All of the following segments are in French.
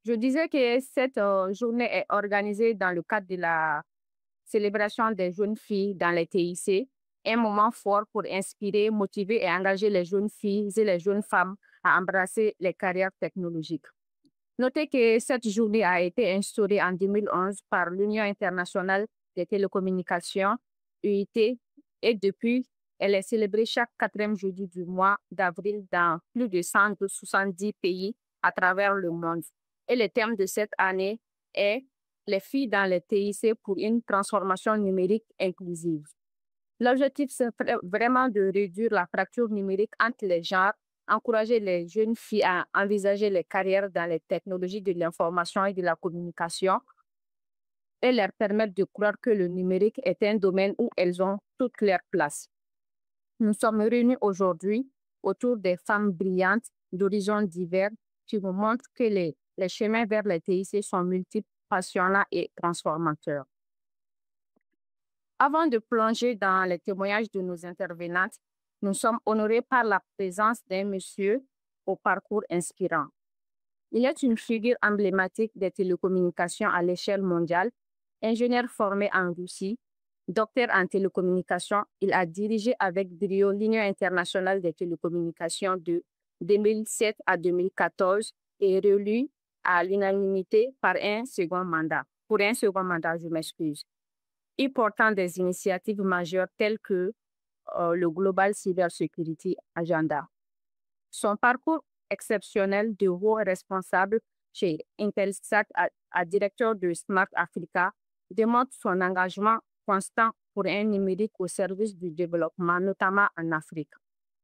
Je disais que cette journée est organisée dans le cadre de la célébration des jeunes filles dans les TIC, un moment fort pour inspirer, motiver et engager les jeunes filles et les jeunes femmes à embrasser les carrières technologiques. Notez que cette journée a été instaurée en 2011 par l'Union internationale des télécommunications, UIT, et depuis, elle est célébrée chaque quatrième jeudi du mois d'avril dans plus de 170 pays à travers le monde. Et le thème de cette année est les filles dans les TIC pour une transformation numérique inclusive. L'objectif, c'est vraiment de réduire la fracture numérique entre les genres, encourager les jeunes filles à envisager les carrières dans les technologies de l'information et de la communication et leur permettre de croire que le numérique est un domaine où elles ont toute leur place. Nous sommes réunis aujourd'hui autour des femmes brillantes d'horizons divers qui nous montrent que les chemins vers les TIC sont multiples, passionnants et transformateurs. Avant de plonger dans les témoignages de nos intervenantes, nous sommes honorés par la présence d'un monsieur au parcours inspirant. Il est une figure emblématique des télécommunications à l'échelle mondiale, ingénieur formé en Russie, docteur en télécommunications. Il a dirigé avec brio l'Union internationale des télécommunications de 2007 à 2014 et réélu à l'unanimité pour un second mandat, je m'excuse, et portant des initiatives majeures telles que le Global Cybersecurity Agenda. Son parcours exceptionnel de haut responsable chez Intelsat à directeur de Smart Africa démontre son engagement constant pour un numérique au service du développement, notamment en Afrique.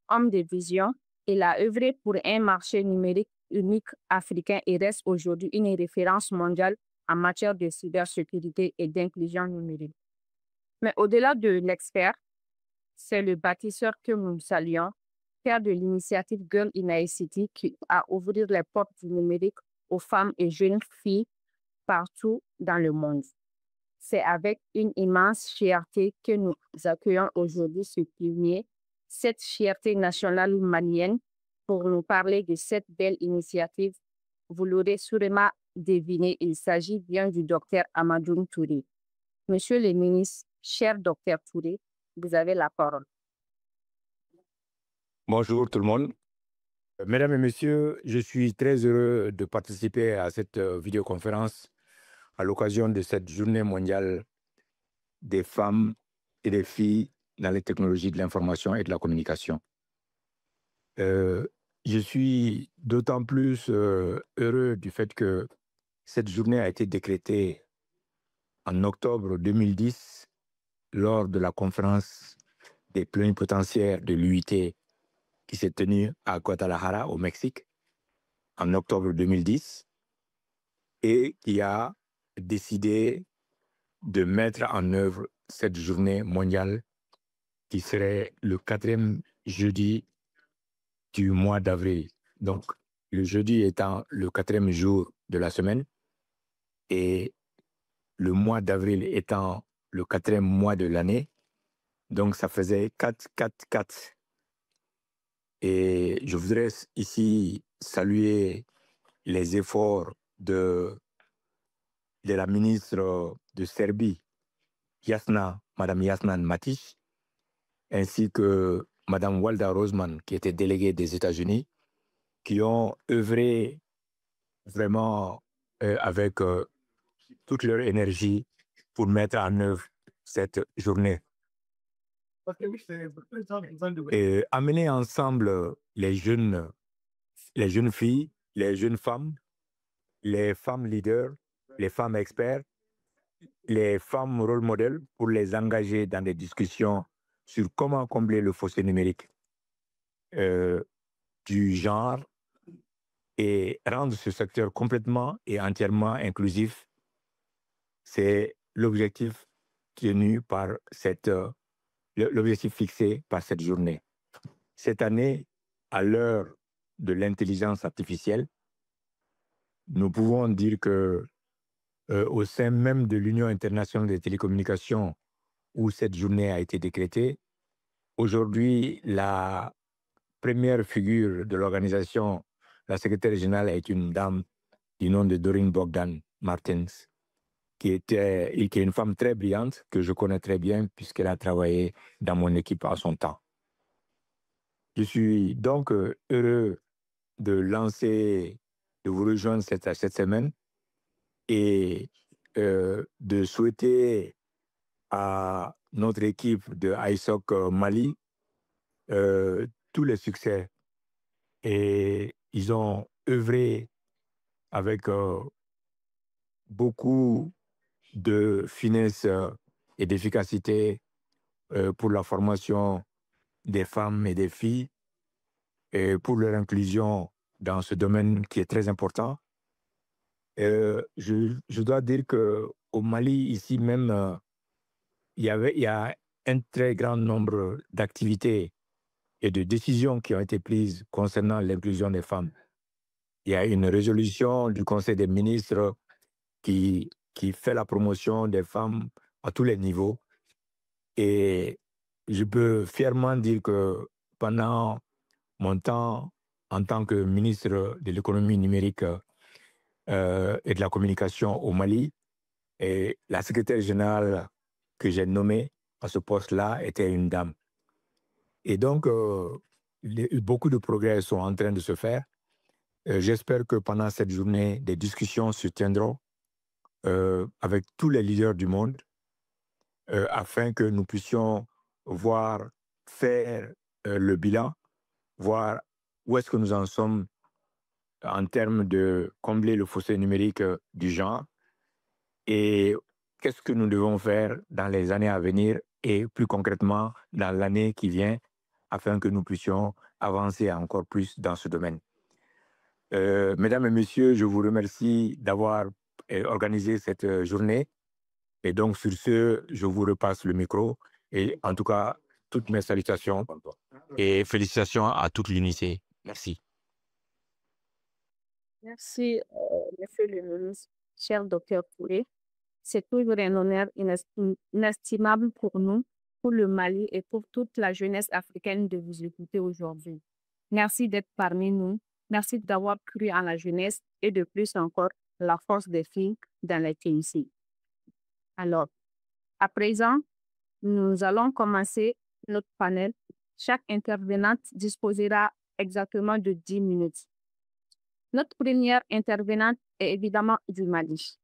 Homme de vision, il a œuvré pour un marché numérique unique africain et reste aujourd'hui une référence mondiale en matière de cybersécurité et d'inclusion numérique. Mais au-delà de l'expert, c'est le bâtisseur que nous saluons, père de l'initiative Girl in ICT qui a ouvert les portes du numérique aux femmes et jeunes filles partout dans le monde. C'est avec une immense fierté que nous accueillons aujourd'hui ce pionnier, cette fierté nationale malienne, pour nous parler de cette belle initiative. Vous l'aurez sûrement deviné, il s'agit bien du docteur Amadou Touré. Monsieur le ministre, cher docteur Touré, vous avez la parole. Bonjour tout le monde. Mesdames et messieurs, je suis très heureux de participer à cette vidéoconférence à l'occasion de cette journée mondiale des femmes et des filles dans les technologies de l'information et de la communication. Je suis d'autant plus heureux du fait que cette journée a été décrétée en octobre 2010 lors de la conférence des plénipotentiaires de l'UIT qui s'est tenue à Guadalajara, au Mexique, en octobre 2010, et qui a décidé de mettre en œuvre cette journée mondiale qui serait le 4e jeudi du mois d'avril. Donc, le jeudi étant le 4e jour de la semaine et le mois d'avril étant le 4e mois de l'année, donc ça faisait 4, 4, 4. Et je voudrais ici saluer les efforts de la ministre de Serbie, Madame Jasna Matić, ainsi que Madame Walda Roseman, qui était déléguée des États-Unis, qui ont œuvré vraiment avec toute leur énergie pour mettre en œuvre cette journée. Et amener ensemble les jeunes filles, les jeunes femmes, les femmes leaders, les femmes experts, les femmes rôle modèles pour les engager dans des discussions sur comment combler le fossé numérique du genre et rendre ce secteur complètement et entièrement inclusif. C'est l'objectif tenu par l'objectif fixé par cette journée. Cette année, à l'heure de l'intelligence artificielle, nous pouvons dire que au sein même de l'Union internationale des télécommunications, où cette journée a été décrétée, aujourd'hui, la première figure de l'organisation, la secrétaire générale, est une dame du nom de Doreen Bogdan Martens, qui est une femme très brillante que je connais très bien puisqu'elle a travaillé dans mon équipe à son temps. Je suis donc heureux de vous rejoindre cette semaine et de souhaiter à notre équipe de ISOC Mali tous les succès. Et ils ont œuvré avec beaucoup de finesse et d'efficacité pour la formation des femmes et des filles et pour leur inclusion dans ce domaine qui est très important. Je dois dire qu'au Mali, ici même, il y a un très grand nombre d'activités et de décisions qui ont été prises concernant l'inclusion des femmes. Il y a une résolution du Conseil des ministres qui fait la promotion des femmes à tous les niveaux. Et je peux fièrement dire que pendant mon temps en tant que ministre de l'économie numérique et de la communication au Mali, et la secrétaire générale que j'ai nommée à ce poste-là était une dame. Et donc, beaucoup de progrès sont en train de se faire. J'espère que pendant cette journée, des discussions se tiendront avec tous les leaders du monde afin que nous puissions faire le bilan, voir où est-ce que nous en sommes en termes de combler le fossé numérique du genre et qu'est-ce que nous devons faire dans les années à venir et plus concrètement dans l'année qui vient afin que nous puissions avancer encore plus dans ce domaine. Mesdames et messieurs, je vous remercie d'avoir organisé cette journée. Et donc, sur ce, je vous repasse le micro. Et en tout cas, toutes mes salutations et félicitations à toute l'unité. Merci. Merci, Monsieur le ministre, cher docteur Touré. C'est toujours un honneur inestimable pour nous, pour le Mali et pour toute la jeunesse africaine de vous écouter aujourd'hui. Merci d'être parmi nous. Merci d'avoir cru en la jeunesse et de plus encore la force des filles dans les TIC. Alors, à présent, nous allons commencer notre panel. Chaque intervenante disposera exactement de 10 minutes. Notre première intervenante est évidemment du Mali.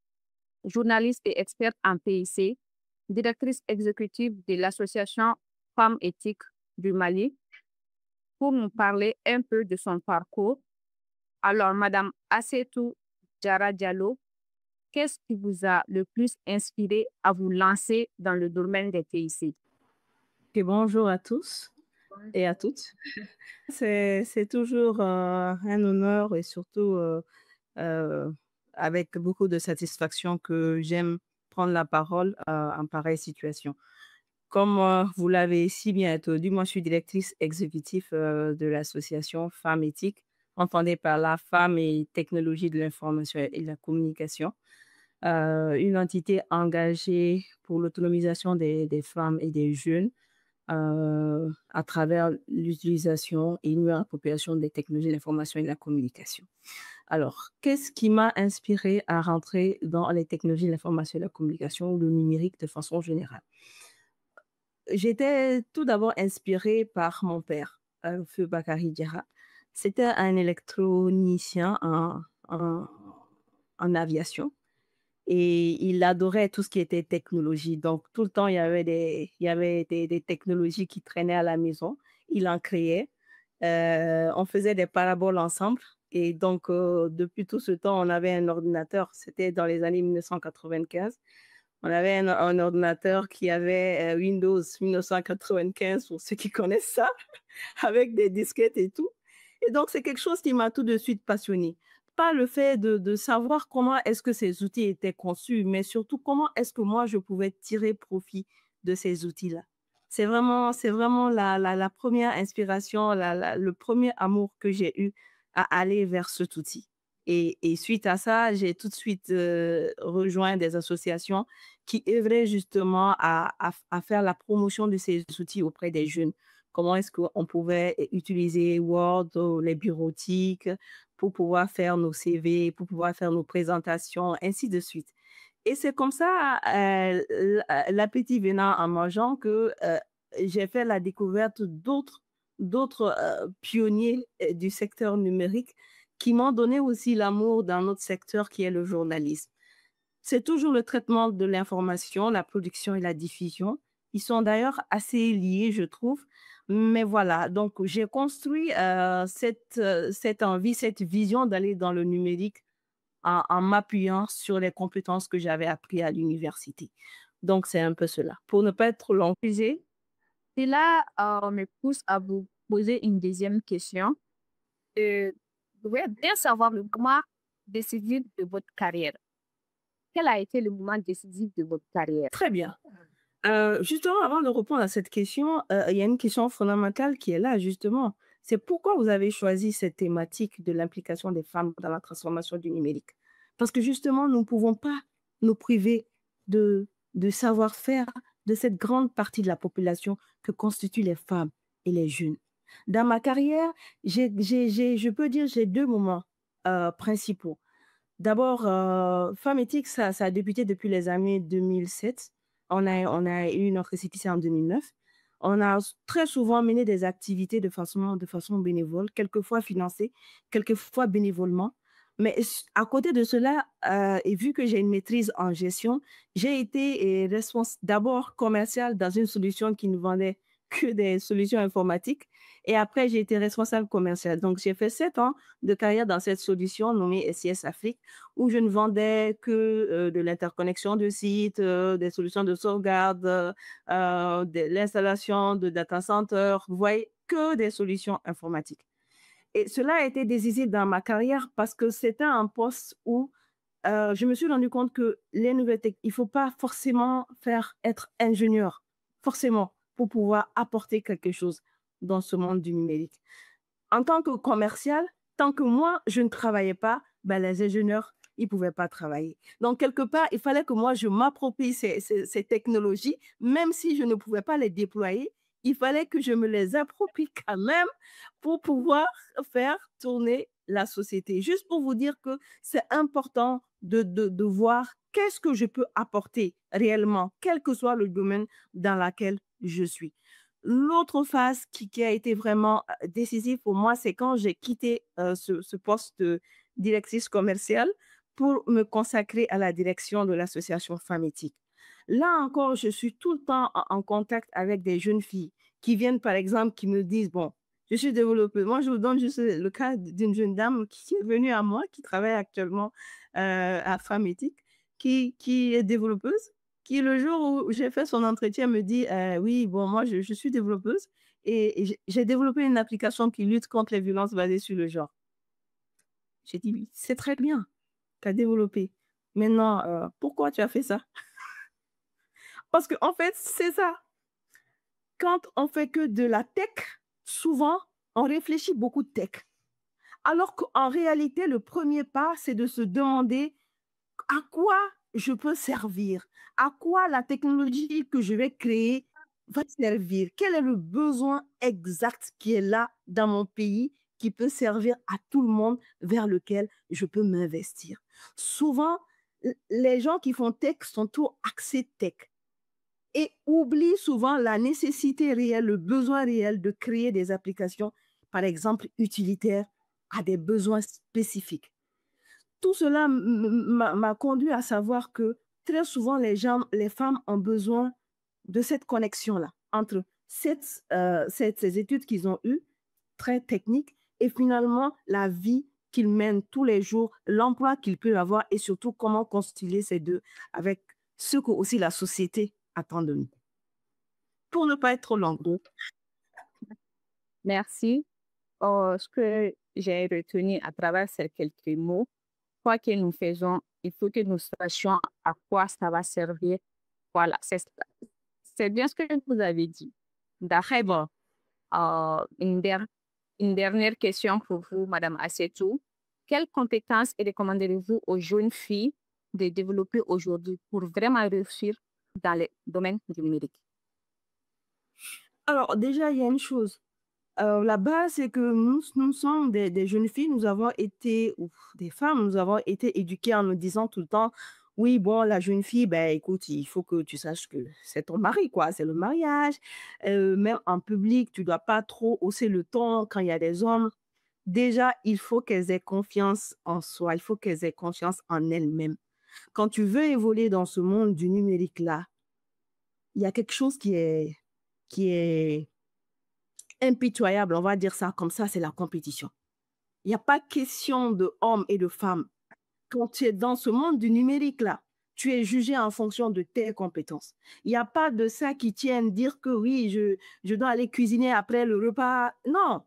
Journaliste et experte en PIC, directrice exécutive de l'association Femmes éthiques du Mali, pour nous parler un peu de son parcours. Alors, Madame Assetou Diarra Diallo, qu'est-ce qui vous a le plus inspiré à vous lancer dans le domaine des TIC? Okay, bonjour à tous et à toutes. C'est toujours un honneur et surtout avec beaucoup de satisfaction que j'aime prendre la parole en pareille situation. Comme vous l'avez si bien introduit, moi je suis directrice exécutive de l'association Femmes éthiques, entendée par la femme et technologie de l'information et de la communication. Une entité engagée pour l'autonomisation des femmes et des jeunes à travers l'utilisation et une appropriation des technologies de l'information et de la communication. Alors, qu'est-ce qui m'a inspiré à rentrer dans les technologies de l'information et de la communication ou le numérique de façon générale? J'étais tout d'abord inspirée par mon père, Feu Bakary Diarra. C'était un électronicien en aviation. Et il adorait tout ce qui était technologie. Donc, tout le temps, il y avait des technologies qui traînaient à la maison. Il en créait. On faisait des paraboles ensemble. Et donc, depuis tout ce temps, on avait un ordinateur. C'était dans les années 1995. On avait un ordinateur qui avait Windows 1995, pour ceux qui connaissent ça, avec des disquettes et tout. Et donc, c'est quelque chose qui m'a tout de suite passionnée. Pas le fait de savoir comment est-ce que ces outils étaient conçus, mais surtout comment est-ce que moi, je pouvais tirer profit de ces outils-là. C'est vraiment la première inspiration, le premier amour que j'ai eu à aller vers cet outil. Et suite à ça, j'ai tout de suite rejoint des associations qui œuvraient justement à faire la promotion de ces outils auprès des jeunes, comment est-ce qu'on pouvait utiliser Word, les bureautiques, pour pouvoir faire nos CV, pour pouvoir faire nos présentations, ainsi de suite. Et c'est comme ça, l'appétit venant en mangeant, que j'ai fait la découverte d'autres pionniers du secteur numérique qui m'ont donné aussi l'amour d'un autre secteur qui est le journalisme. C'est toujours le traitement de l'information, la production et la diffusion. Ils sont d'ailleurs assez liés, je trouve. Mais voilà, donc j'ai construit cette envie, cette vision d'aller dans le numérique en m'appuyant sur les compétences que j'avais apprises à l'université. Donc, c'est un peu cela. Pour ne pas être trop long. Excusez. Cela me pousse à vous poser une deuxième question. Je voudrais bien savoir le moment décisif de votre carrière. Quel a été le moment décisif de votre carrière? Très bien. Justement, avant de répondre à cette question, il y a une question fondamentale qui est là, justement. C'est pourquoi vous avez choisi cette thématique de l'implication des femmes dans la transformation du numérique. Parce que justement, nous ne pouvons pas nous priver de savoir-faire de cette grande partie de la population que constituent les femmes et les jeunes. Dans ma carrière, je peux dire j'ai deux moments principaux. D'abord, Femme Éthique, ça a débuté depuis les années 2007. On a eu notre récépissé en 2009. On a très souvent mené des activités de façon bénévole, quelquefois financées, quelquefois bénévolement. Mais à côté de cela, et vu que j'ai une maîtrise en gestion, j'ai été d'abord commerciale dans une solution qui ne vendait que des solutions informatiques. Et après, j'ai été responsable commerciale. Donc, j'ai fait 7 ans de carrière dans cette solution nommée SIS Afrique, où je ne vendais que de l'interconnexion de sites, des solutions de sauvegarde, de l'installation de data centers, vous voyez, que des solutions informatiques. Et cela a été décisif dans ma carrière parce que c'était un poste où je me suis rendu compte que les nouvelles techniques, il ne faut pas forcément être ingénieur, forcément, pour pouvoir apporter quelque chose dans ce monde du numérique. En tant que commercial, tant que moi, je ne travaillais pas, ben, les ingénieurs, ils ne pouvaient pas travailler. Donc, quelque part, il fallait que moi, je m'approprie ces technologies, même si je ne pouvais pas les déployer, il fallait que je me les approprie quand même pour pouvoir faire tourner la société. Juste pour vous dire que c'est important de voir qu'est-ce que je peux apporter réellement, quel que soit le domaine dans lequel je suis. L'autre phase qui a été vraiment décisive pour moi, c'est quand j'ai quitté ce poste de directrice commerciale pour me consacrer à la direction de l'association Femmes Éthiques. Là encore, je suis tout le temps en contact avec des jeunes filles qui viennent, par exemple, qui me disent, bon, je suis développeuse. Moi, je vous donne juste le cas d'une jeune dame qui est venue à moi, qui travaille actuellement à Femmes Éthiques, qui est développeuse, qui, le jour où j'ai fait son entretien, me dit, oui, bon, moi, je suis développeuse et j'ai développé une application qui lutte contre les violences basées sur le genre. J'ai dit, oui, c'est très bien, tu as développé. Maintenant, pourquoi tu as fait ça? Parce qu'en fait, c'est ça. Quand on fait que de la tech, souvent, on réfléchit beaucoup de tech. Alors qu'en réalité, le premier pas, c'est de se demander à quoi je peux servir, à quoi la technologie que je vais créer va servir, quel est le besoin exact qui est là dans mon pays qui peut servir à tout le monde vers lequel je peux m'investir. Souvent, les gens qui font tech sont trop axés tech et oublient souvent la nécessité réelle, le besoin réel de créer des applications, par exemple utilitaires, à des besoins spécifiques. Tout cela m'a conduit à savoir que très souvent, les femmes ont besoin de cette connexion-là entre ces études qu'ils ont eues, très techniques, et finalement la vie qu'ils mènent tous les jours, l'emploi qu'ils peuvent avoir et surtout comment concilier ces deux avec ce que aussi la société attend de nous. Pour ne pas être trop longue. Merci. Ce que j'ai retenu à travers ces quelques mots, quoi que nous faisons, il faut que nous sachions à quoi ça va servir. Voilà, c'est bien ce que vous avez dit. D'accord. Une dernière question pour vous, Madame Assetou. Quelles compétences recommandez-vous aux jeunes filles de développer aujourd'hui pour vraiment réussir dans le domaine du numérique? Alors, déjà, il y a une chose. La base, c'est que nous sommes des jeunes filles, nous avons été, ou des femmes, nous avons été éduquées en nous disant tout le temps, oui, bon, la jeune fille, ben, écoute, il faut que tu saches que c'est ton mari, quoi, c'est le mariage. Même en public, tu dois pas trop hausser le ton quand il y a des hommes. Déjà, il faut qu'elles aient confiance en soi, il faut qu'elles aient confiance en elles-mêmes. Quand tu veux évoluer dans ce monde du numérique-là, il y a quelque chose qui est impitoyable, on va dire ça comme ça, c'est la compétition. Il n'y a pas question de hommes et de femmes. Quand tu es dans ce monde du numérique là, tu es jugé en fonction de tes compétences. Il n'y a pas de ça qui tienne dire que oui, je dois aller cuisiner après le repas. Non,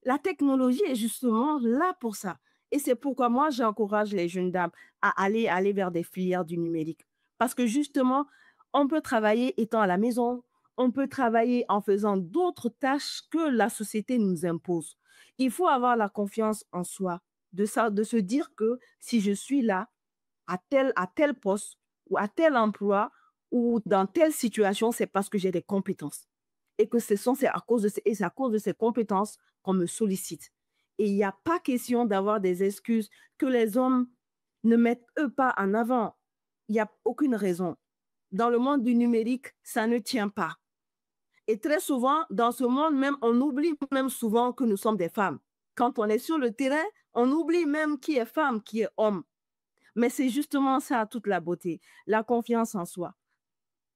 la technologie est justement là pour ça. Et c'est pourquoi moi, j'encourage les jeunes dames à aller vers des filières du numérique. Parce que justement, on peut travailler étant à la maison, on peut travailler en faisant d'autres tâches que la société nous impose. Il faut avoir la confiance en soi, de ça, de se dire que si je suis là, à tel poste ou à tel emploi ou dans telle situation, c'est parce que j'ai des compétences. Et que c'est à cause de c'est à cause de ces compétences qu'on me sollicite. Et il n'y a pas question d'avoir des excuses que les hommes ne mettent eux pas en avant. Il n'y a aucune raison. Dans le monde du numérique, ça ne tient pas. Et très souvent, dans ce monde même, on oublie même souvent que nous sommes des femmes. Quand on est sur le terrain, on oublie même qui est femme, qui est homme. Mais c'est justement ça toute la beauté, la confiance en soi.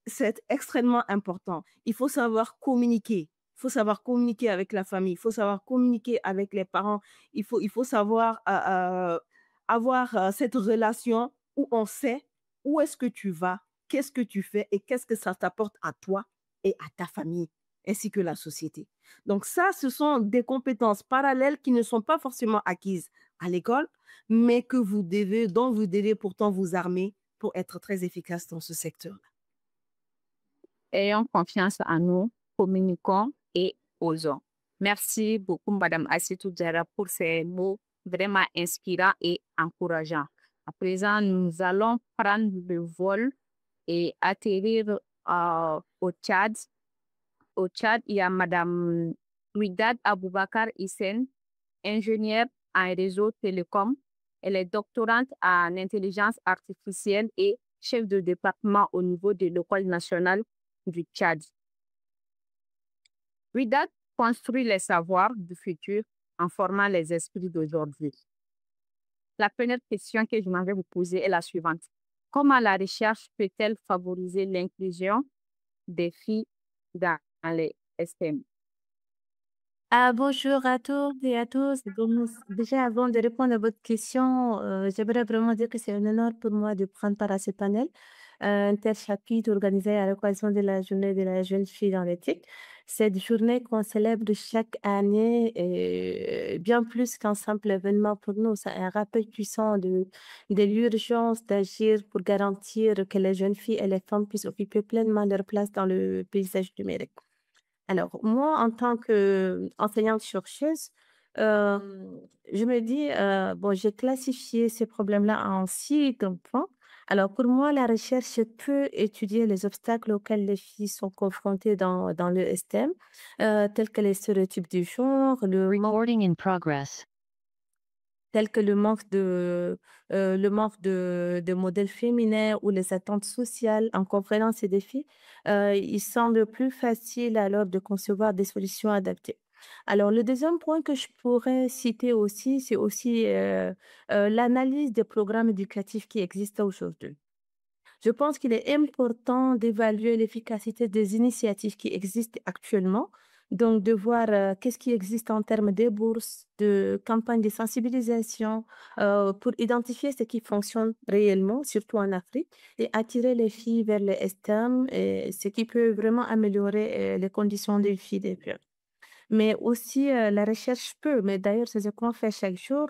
C'est extrêmement important. Il faut savoir communiquer. Il faut savoir communiquer avec la famille. Il faut savoir communiquer avec les parents. Il faut savoir avoir cette relation où on sait où est-ce que tu vas, qu'est-ce que tu fais et qu'est-ce que ça t'apporte à toi et à ta famille, ainsi que la société. Donc ça, ce sont des compétences parallèles qui ne sont pas forcément acquises à l'école, mais dont vous devez pourtant vous armer pour être très efficace dans ce secteur. Ayons confiance en nous, communiquons et osons. Merci beaucoup, Madame Assitou Diarra, pour ces mots vraiment inspirants et encourageants. À présent, nous allons prendre le vol et atterrir au Tchad. Au Tchad, il y a Madame Ouidad Aboubakar Hissène, ingénieure en réseau télécom. Elle est doctorante en intelligence artificielle et chef de département au niveau de l'École nationale du Tchad. Ouidad construit les savoirs du futur en formant les esprits d'aujourd'hui. La première question que je m'avais vous poser est la suivante. Comment la recherche peut-elle favoriser l'inclusion des filles dans les STEM? Bonjour à toutes et à tous. Bon, déjà, avant de répondre à votre question, j'aimerais vraiment dire que c'est un honneur pour moi de prendre part à ce panel interchapitre organisé à l'occasion de la journée de la jeune fille dans l'éthique. Cette journée qu'on célèbre chaque année est bien plus qu'un simple événement pour nous. C'est un rappel puissant de l'urgence d'agir pour garantir que les jeunes filles et les femmes puissent occuper pleinement leur place dans le paysage numérique. Alors, moi, en tant qu'enseignante-chercheuse, je me dis, bon, j'ai classifié ces problèmes-là en 6 points. Alors, pour moi, la recherche peut étudier les obstacles auxquels les filles sont confrontées dans le STEM, tels que les stéréotypes du genre, Recording in progress. tels que le manque de modèles féminins ou les attentes sociales. En comprenant ces défis, il semble plus facile alors de concevoir des solutions adaptées. Alors, le deuxième point que je pourrais citer aussi, c'est aussi l'analyse des programmes éducatifs qui existent aujourd'hui. Je pense qu'il est important d'évaluer l'efficacité des initiatives qui existent actuellement, donc de voir qu'est-ce qui existe en termes de bourses, de campagnes de sensibilisation, pour identifier ce qui fonctionne réellement, surtout en Afrique, et attirer les filles vers le STEM, et ce qui peut vraiment améliorer les conditions des filles des filles. Mais aussi, la recherche peut, mais d'ailleurs c'est ce qu'on fait chaque jour,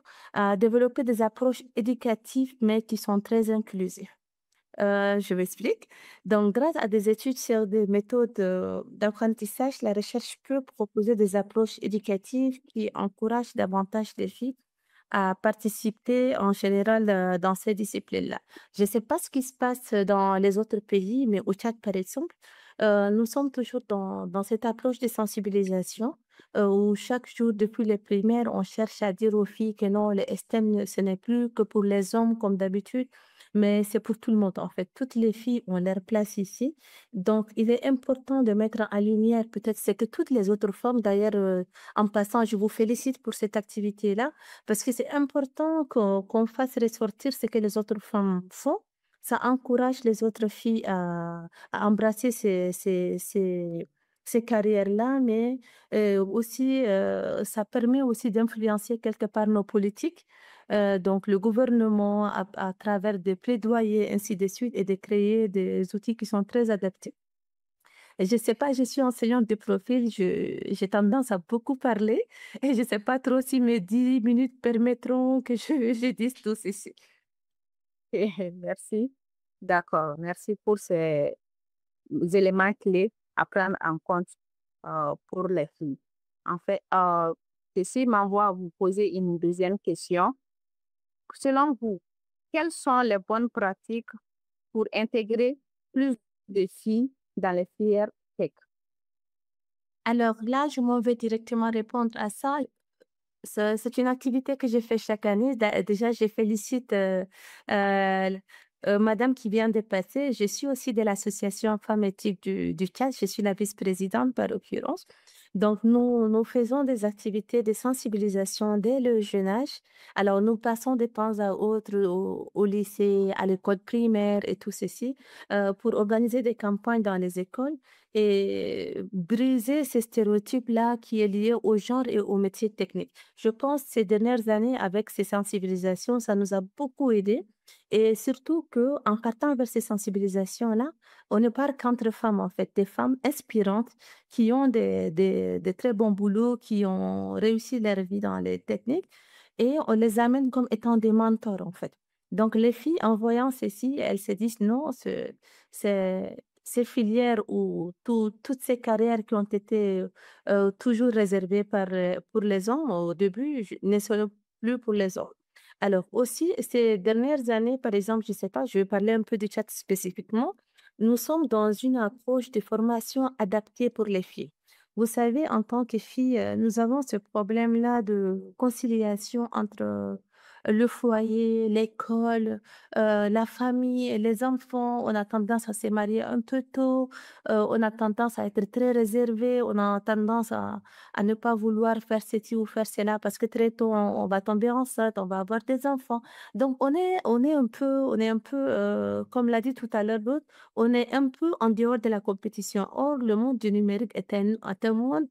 développer des approches éducatives, mais qui sont très inclusives. Je m'explique. Donc, grâce à des études sur des méthodes d'apprentissage, la recherche peut proposer des approches éducatives qui encouragent davantage les filles à participer en général dans ces disciplines-là. Je ne sais pas ce qui se passe dans les autres pays, mais au Tchad, par exemple, Nous sommes toujours dans cette approche de sensibilisation où chaque jour, depuis les primaires, on cherche à dire aux filles que non, le STEM, ce n'est plus que pour les hommes comme d'habitude, mais c'est pour tout le monde en fait. Toutes les filles ont leur place ici. Donc, il est important de mettre en lumière peut-être c'est que toutes les autres formes. D'ailleurs, en passant, je vous félicite pour cette activité-là parce que c'est important qu'on fasse ressortir ce que les autres femmes font. Ça encourage les autres filles à embrasser ces carrières-là, mais aussi, ça permet aussi d'influencer quelque part nos politiques, donc le gouvernement à travers des plaidoyers, ainsi de suite, et de créer des outils qui sont très adaptés. Et je ne sais pas, je suis enseignante de profil, j'ai tendance à beaucoup parler et je ne sais pas trop si mes 10 minutes permettront que je dise tout ceci. Merci. D'accord. Merci pour ces éléments clés à prendre en compte pour les filles. En fait, ceci m'envoie à vous poser une deuxième question. Selon vous, quelles sont les bonnes pratiques pour intégrer plus de filles dans les filières tech? Alors là, je m'en vais directement répondre à ça. C'est une activité que je fais chaque année. Déjà, je félicite euh, madame qui vient de passer. Je suis aussi de l'association Femmes éthiques du Tchad. Je suis la vice-présidente par l'occurrence. Donc, nous faisons des activités de sensibilisation dès le jeune âge. Alors, nous passons de temps à autre au lycée, à l'école primaire et tout ceci pour organiser des campagnes dans les écoles et briser ces stéréotypes-là qui est lié au genre et au métier technique. Je pense ces dernières années, avec ces sensibilisations, ça nous a beaucoup aidé. Et surtout qu'en partant vers ces sensibilisations-là, on ne parle qu'entre femmes, en fait, des femmes inspirantes qui ont des très bons boulots, qui ont réussi leur vie dans les techniques, et on les amène comme étant des mentors, en fait. Donc, les filles, en voyant ceci, elles se disent non, ces filières ou toutes ces carrières qui ont été toujours réservées pour les hommes au début ne seront plus pour les hommes. Alors aussi, ces dernières années, par exemple, je ne sais pas, je vais parler un peu du chat spécifiquement, nous sommes dans une approche de formation adaptée pour les filles. Vous savez, en tant que filles, nous avons ce problème-là de conciliation entre le foyer, l'école, la famille et les enfants. On a tendance à se marier un peu tôt, on a tendance à être très réservé, on a tendance à ne pas vouloir faire ceci ou faire cela parce que très tôt, on va tomber enceinte, on va avoir des enfants. Donc, on est un peu comme l'a dit tout à l'heure l'autre, on est un peu en dehors de la compétition. Or, le monde du numérique est un monde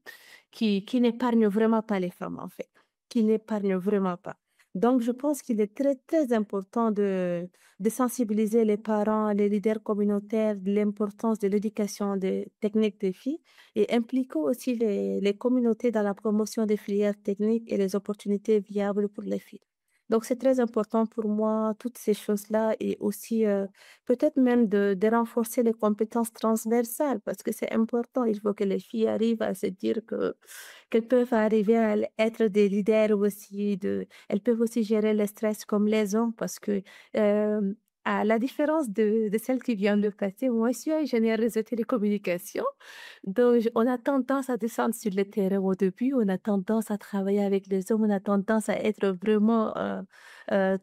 qui n'épargne vraiment pas les femmes, en fait, qui n'épargne vraiment pas. Donc, je pense qu'il est très, très important de sensibiliser les parents, les leaders communautaires, de l'importance de l'éducation des techniques des filles et impliquer aussi les communautés dans la promotion des filières techniques et les opportunités viables pour les filles. Donc, c'est très important pour moi, toutes ces choses-là, et aussi peut-être même de renforcer les compétences transversales parce que c'est important. Il faut que les filles arrivent à se dire qu'elles peuvent arriver à être des leaders aussi, elles peuvent aussi gérer le stress comme les hommes parce que euh, à la différence de celle qui vient de passer, moi je suis ingénieure réseau télécommunications. Donc, on a tendance à descendre sur le terrain au début, on a tendance à travailler avec les hommes, on a tendance à être vraiment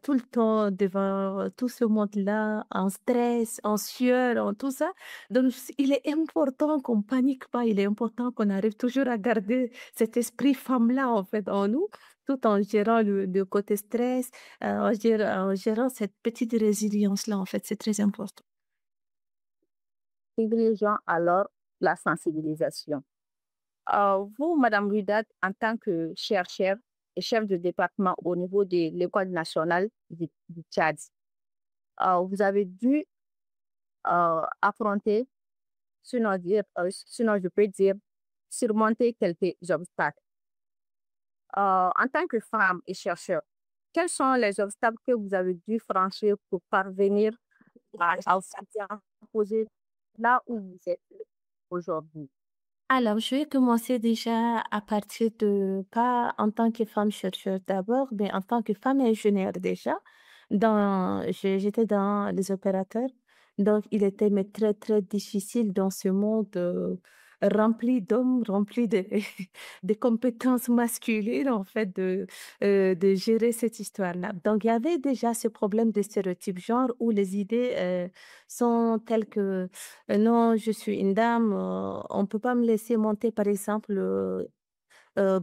tout le temps devant tout ce monde-là, en stress, en sueur, en tout ça. Donc, il est important qu'on panique pas, il est important qu'on arrive toujours à garder cet esprit femme-là, en fait, en nous, tout en gérant le côté stress, en gérant cette petite résilience-là, en fait, c'est très important. Privilégions alors la sensibilisation. Vous, Madame Rudat, en tant que chercheur et chef de département au niveau de l'École nationale du Tchad, vous avez dû affronter, sinon je peux dire, surmonter quelques obstacles. En tant que femme et chercheur, quels sont les obstacles que vous avez dû franchir pour parvenir à vous poser là où vous êtes aujourd'hui? Alors, je vais commencer déjà à partir pas en tant que femme chercheuse d'abord, mais en tant que femme ingénieure déjà. J'étais dans les opérateurs. Donc, il était mais très, très difficile dans ce monde rempli d'hommes, rempli de, des compétences masculines, en fait, de gérer cette histoire-là. Donc, il y avait déjà ce problème de stéréotypes genre où les idées sont telles que non, je suis une dame, on ne peut pas me laisser monter, par exemple,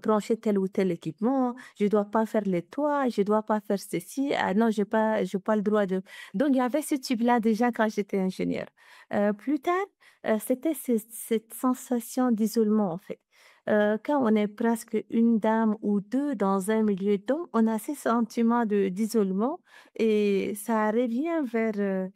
brancher tel ou tel équipement, je dois pas faire les toits, je dois pas faire ceci, ah non, j'ai pas le droit de... Donc, il y avait ce type-là déjà quand j'étais ingénieure. Plus tard, c'était cette sensation d'isolement, en fait. Quand on est presque une dame ou deux dans un milieu d'hommes, on a ce sentiment d'isolement et ça revient vers,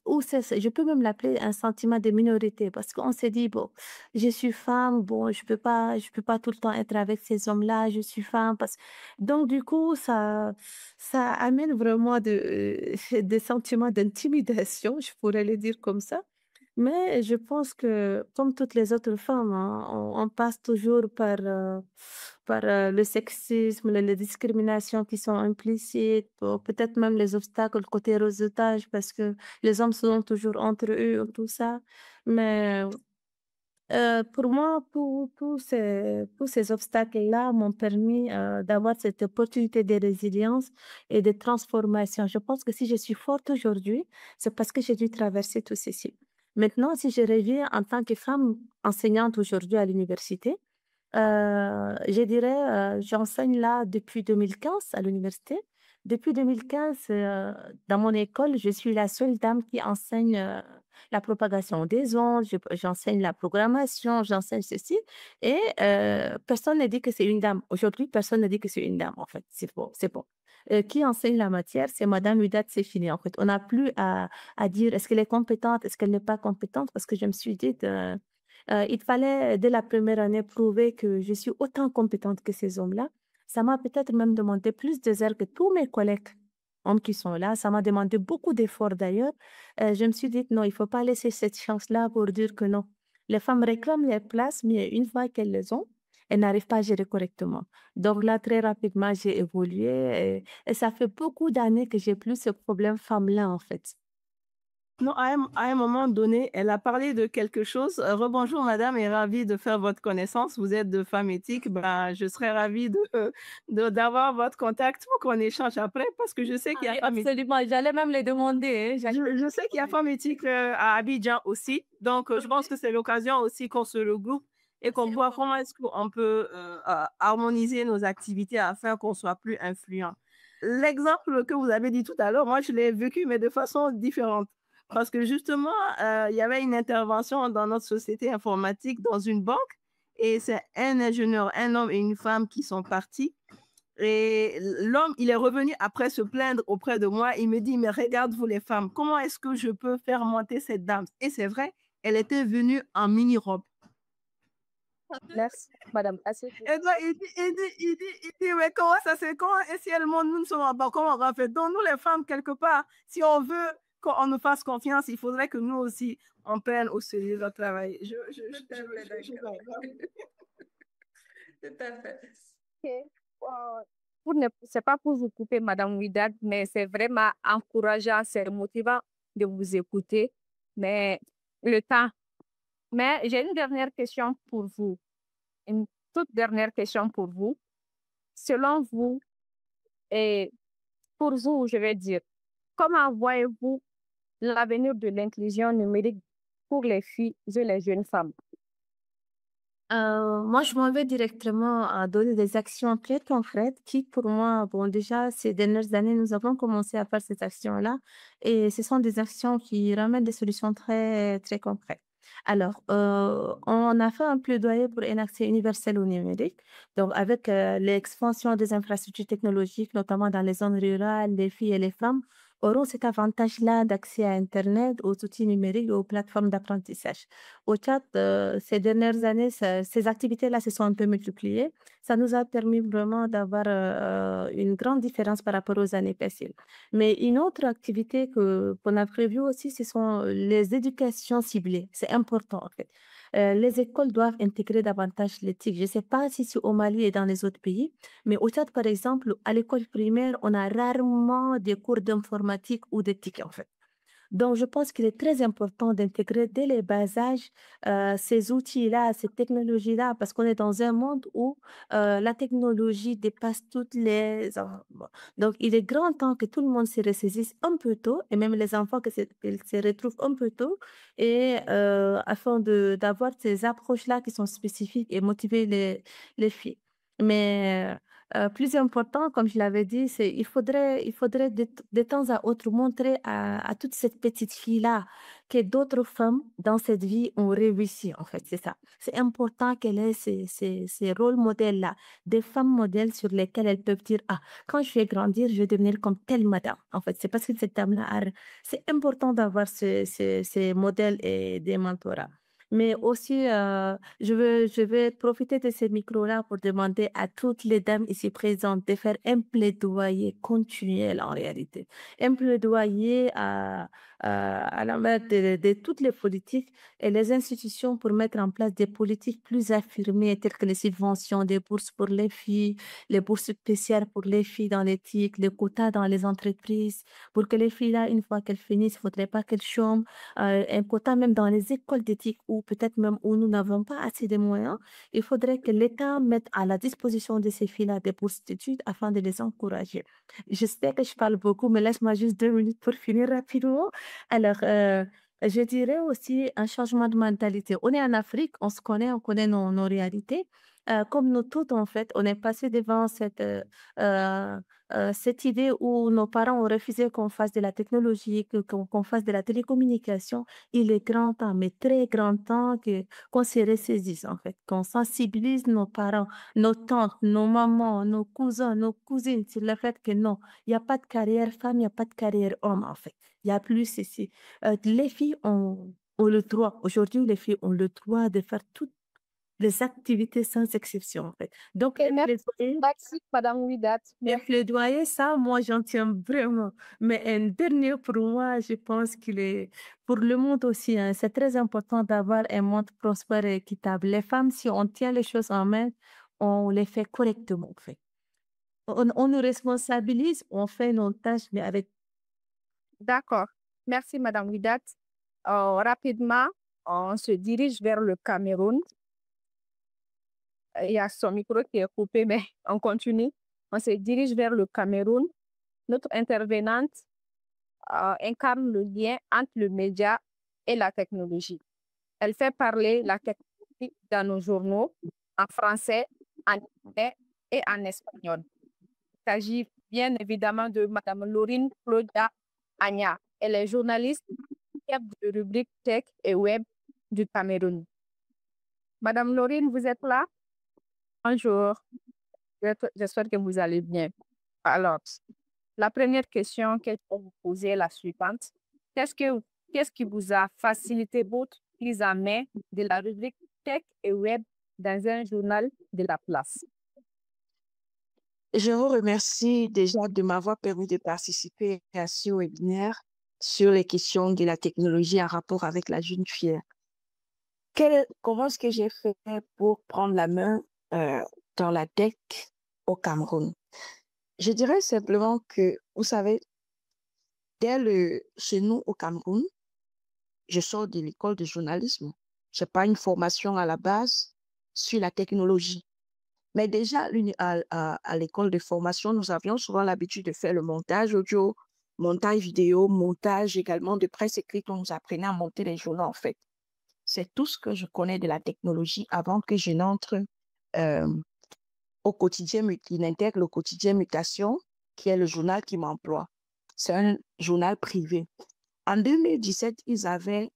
ou je peux même l'appeler un sentiment de minorité parce qu'on s'est dit, bon, je suis femme, bon, je peux pas tout le temps être avec ces hommes-là, je suis femme. Donc, du coup, ça amène vraiment des sentiments d'intimidation, je pourrais le dire comme ça. Mais je pense que, comme toutes les autres femmes, hein, on passe toujours par le sexisme, les discriminations qui sont implicites, ou peut-être même les obstacles côté réseautage, parce que les hommes sont toujours entre eux, tout ça. Mais pour moi, tous ces obstacles-là m'ont permis d'avoir cette opportunité de résilience et de transformation. Je pense que si je suis forte aujourd'hui, c'est parce que j'ai dû traverser tout ceci. Maintenant, si je reviens en tant que femme enseignante aujourd'hui à l'université, je dirais, j'enseigne là depuis 2015 à l'université. Depuis 2015, dans mon école, je suis la seule dame qui enseigne la propagation des ondes, j'enseigne la programmation, j'enseigne ceci. Et personne ne dit que c'est une dame. Aujourd'hui, personne ne dit que c'est une dame, en fait. C'est bon, c'est bon. Qui enseigne la matière, c'est Madame Hudat, c'est fini, en fait. On n'a plus à dire est-ce qu'elle est compétente, est-ce qu'elle n'est pas compétente, parce que je me suis dit, il fallait, dès la première année, prouver que je suis autant compétente que ces hommes-là. Ça m'a peut-être même demandé plus de zèle que tous mes collègues hommes qui sont là. Ça m'a demandé beaucoup d'efforts d'ailleurs. Je me suis dit, non, il ne faut pas laisser cette chance-là pour dire que non. Les femmes réclament les places, mais une fois qu'elles les ont, elles n'arrivent pas à gérer correctement. Donc là, très rapidement, j'ai évolué et ça fait beaucoup d'années que j'ai plus ce problème femme-là, en fait. Non, à un moment donné, elle a parlé de quelque chose. Rebonjour, madame, et ravie de faire votre connaissance. Vous êtes de Femme Éthique. Ben, je serais ravie d'avoir votre contact pour qu'on échange après parce que je sais qu'il y a Femme Éthique. Absolument, j'allais même les demander. Hein, Je sais qu'il y a Femme Éthique à Abidjan aussi. Donc, je pense que c'est l'occasion aussi qu'on se regroupe et qu'on voit comment est-ce qu'on peut harmoniser nos activités afin qu'on soit plus influent. L'exemple que vous avez dit tout à l'heure, moi, je l'ai vécu, mais de façon différente. Parce que justement, il y avait une intervention dans notre société informatique dans une banque et c'est un ingénieur, un homme et une femme qui sont partis. Et l'homme, il est revenu après se plaindre auprès de moi. Il me dit, mais regarde, vous les femmes, comment est-ce que je peux faire monter cette dame? Et c'est vrai, elle était venue en mini-robe. Merci, madame. Et donc, il dit, mais comment ça c'est comment? Et si elle monte, nous ne sommes pas, comment on va faire? Donc, nous, les femmes, quelque part, si on veut qu'on nous fasse confiance, il faudrait que nous aussi, on prenne au sérieux notre travail. Tout à fait. Ok. C'est pas pour vous couper, madame Widad, mais c'est vraiment encourageant, c'est motivant de vous écouter. Mais le temps. Mais j'ai une dernière question pour vous. Une toute dernière question pour vous. Selon vous, et pour vous, je vais dire, comment voyez-vous l'avenir de l'inclusion numérique pour les filles et les jeunes femmes? Moi, je m'en vais directement à donner des actions très concrètes qui, pour moi, bon, déjà, ces dernières années, nous avons commencé à faire ces actions-là et ce sont des actions qui ramènent des solutions très, très concrètes. Alors, on a fait un plaidoyer pour un accès universel au numérique. Donc, avec l'expansion des infrastructures technologiques, notamment dans les zones rurales, les filles et les femmes auront cet avantage-là d'accès à Internet, aux outils numériques et aux plateformes d'apprentissage. Au Tchad, ces dernières années, ces activités-là se sont un peu multipliées. Ça nous a permis vraiment d'avoir une grande différence par rapport aux années passées. Mais une autre activité qu'on a prévue aussi, ce sont les éducations ciblées. C'est important, en fait. Les écoles doivent intégrer davantage l'éthique. Je ne sais pas si c'est au Mali et dans les autres pays, mais au Tchad, par exemple, à l'école primaire, on a rarement des cours d'informatique ou d'éthique, en fait. Donc, je pense qu'il est très important d'intégrer dès les bas âges ces outils-là, ces technologies-là, parce qu'on est dans un monde où la technologie dépasse toutes les... bon. Donc, il est grand temps que tout le monde se ressaisisse un peu tôt, et même les enfants qu'ils se retrouvent un peu tôt, et afin d'avoir ces approches-là qui sont spécifiques et motiver les filles. Mais plus important, comme je l'avais dit, c'est il faudrait de temps à autre montrer à toute cette petite fille-là que d'autres femmes dans cette vie ont réussi, en fait, c'est ça. C'est important qu'elle ait ces rôles modèles-là, des femmes modèles sur lesquelles elles peuvent dire, ah, quand je vais grandir, je vais devenir comme telle madame. En fait, c'est parce que cette dame-là, c'est important d'avoir ces modèles et des mentorats. Mais aussi, je vais profiter de ces micros-là pour demander à toutes les dames ici présentes de faire un plaidoyer continuel en réalité. Un plaidoyer à la main de toutes les politiques et les institutions pour mettre en place des politiques plus affirmées, telles que les subventions, des bourses pour les filles, les bourses spéciales pour les filles dans l'éthique, les quotas dans les entreprises, pour que les filles-là, une fois qu'elles finissent, il ne faudrait pas qu'elles chôment, un quota même dans les écoles d'éthique ou peut-être même où nous n'avons pas assez de moyens. Il faudrait que l'État mette à la disposition de ces filles-là des bourses d'études afin de les encourager. Je sais que je parle beaucoup, mais laisse-moi juste 2 minutes pour finir rapidement. Alors, je dirais aussi un changement de mentalité. On est en Afrique, on connaît nos réalités. Comme nous toutes, en fait, on est passé devant cette idée où nos parents ont refusé qu'on fasse de la technologie, qu'on fasse de la télécommunication. Il est grand temps, mais très grand temps qu'on se ressaisisse, en fait, qu'on sensibilise nos parents, nos tantes, nos mamans, nos cousins, nos cousines sur le fait que non, il n'y a pas de carrière femme, il n'y a pas de carrière homme, en fait. Il y a plus ici. Les filles ont le droit, aujourd'hui, les filles ont le droit de faire toutes les activités sans exception, en fait. Donc, Ok, merci, Madame Ouidat. le plaidoyer, ça, moi, j'en tiens vraiment. Mais un dernier pour moi, je pense qu'il est pour le monde aussi, hein, c'est très important d'avoir un monde prospère et équitable. Les femmes, si on tient les choses en main, on les fait correctement, en fait. On nous responsabilise, on fait nos tâches, mais avec... D'accord. Merci, Madame Ouidat. Rapidement, on se dirige vers le Cameroun. Il y a son micro qui est coupé, mais on continue. On se dirige vers le Cameroun. Notre intervenante incarne le lien entre le média et la technologie. Elle fait parler la technologie dans nos journaux en français, en anglais et en espagnol. Il s'agit bien évidemment de Madame Laurine Claudia Agna. Elle est journaliste chef de rubrique Tech et Web du Cameroun. Madame Laurine, vous êtes là? Bonjour. J'espère que vous allez bien. Alors, la première question que je vais vous poser est la suivante. Qu'est-ce qui vous a facilité votre prise en main de la rubrique Tech et Web dans un journal de la place? Je vous remercie déjà de m'avoir permis de participer à ce webinaire sur les questions de la technologie en rapport avec la jeune fille. Comment est-ce que j'ai fait pour prendre la main dans la tech au Cameroun? Je dirais simplement que, vous savez, chez nous au Cameroun, je sors de l'école de journalisme. Je n'ai pas une formation à la base sur la technologie. Mais déjà, à l'école de formation, nous avions souvent l'habitude de faire le montage audio, montage vidéo, montage également de presse écrite. On nous apprenait à monter les journaux, en fait. C'est tout ce que je connais de la technologie avant que je n'entre au quotidien, il intègre le quotidien Mutation, qui est le journal qui m'emploie. C'est un journal privé. En 2017, ils avaient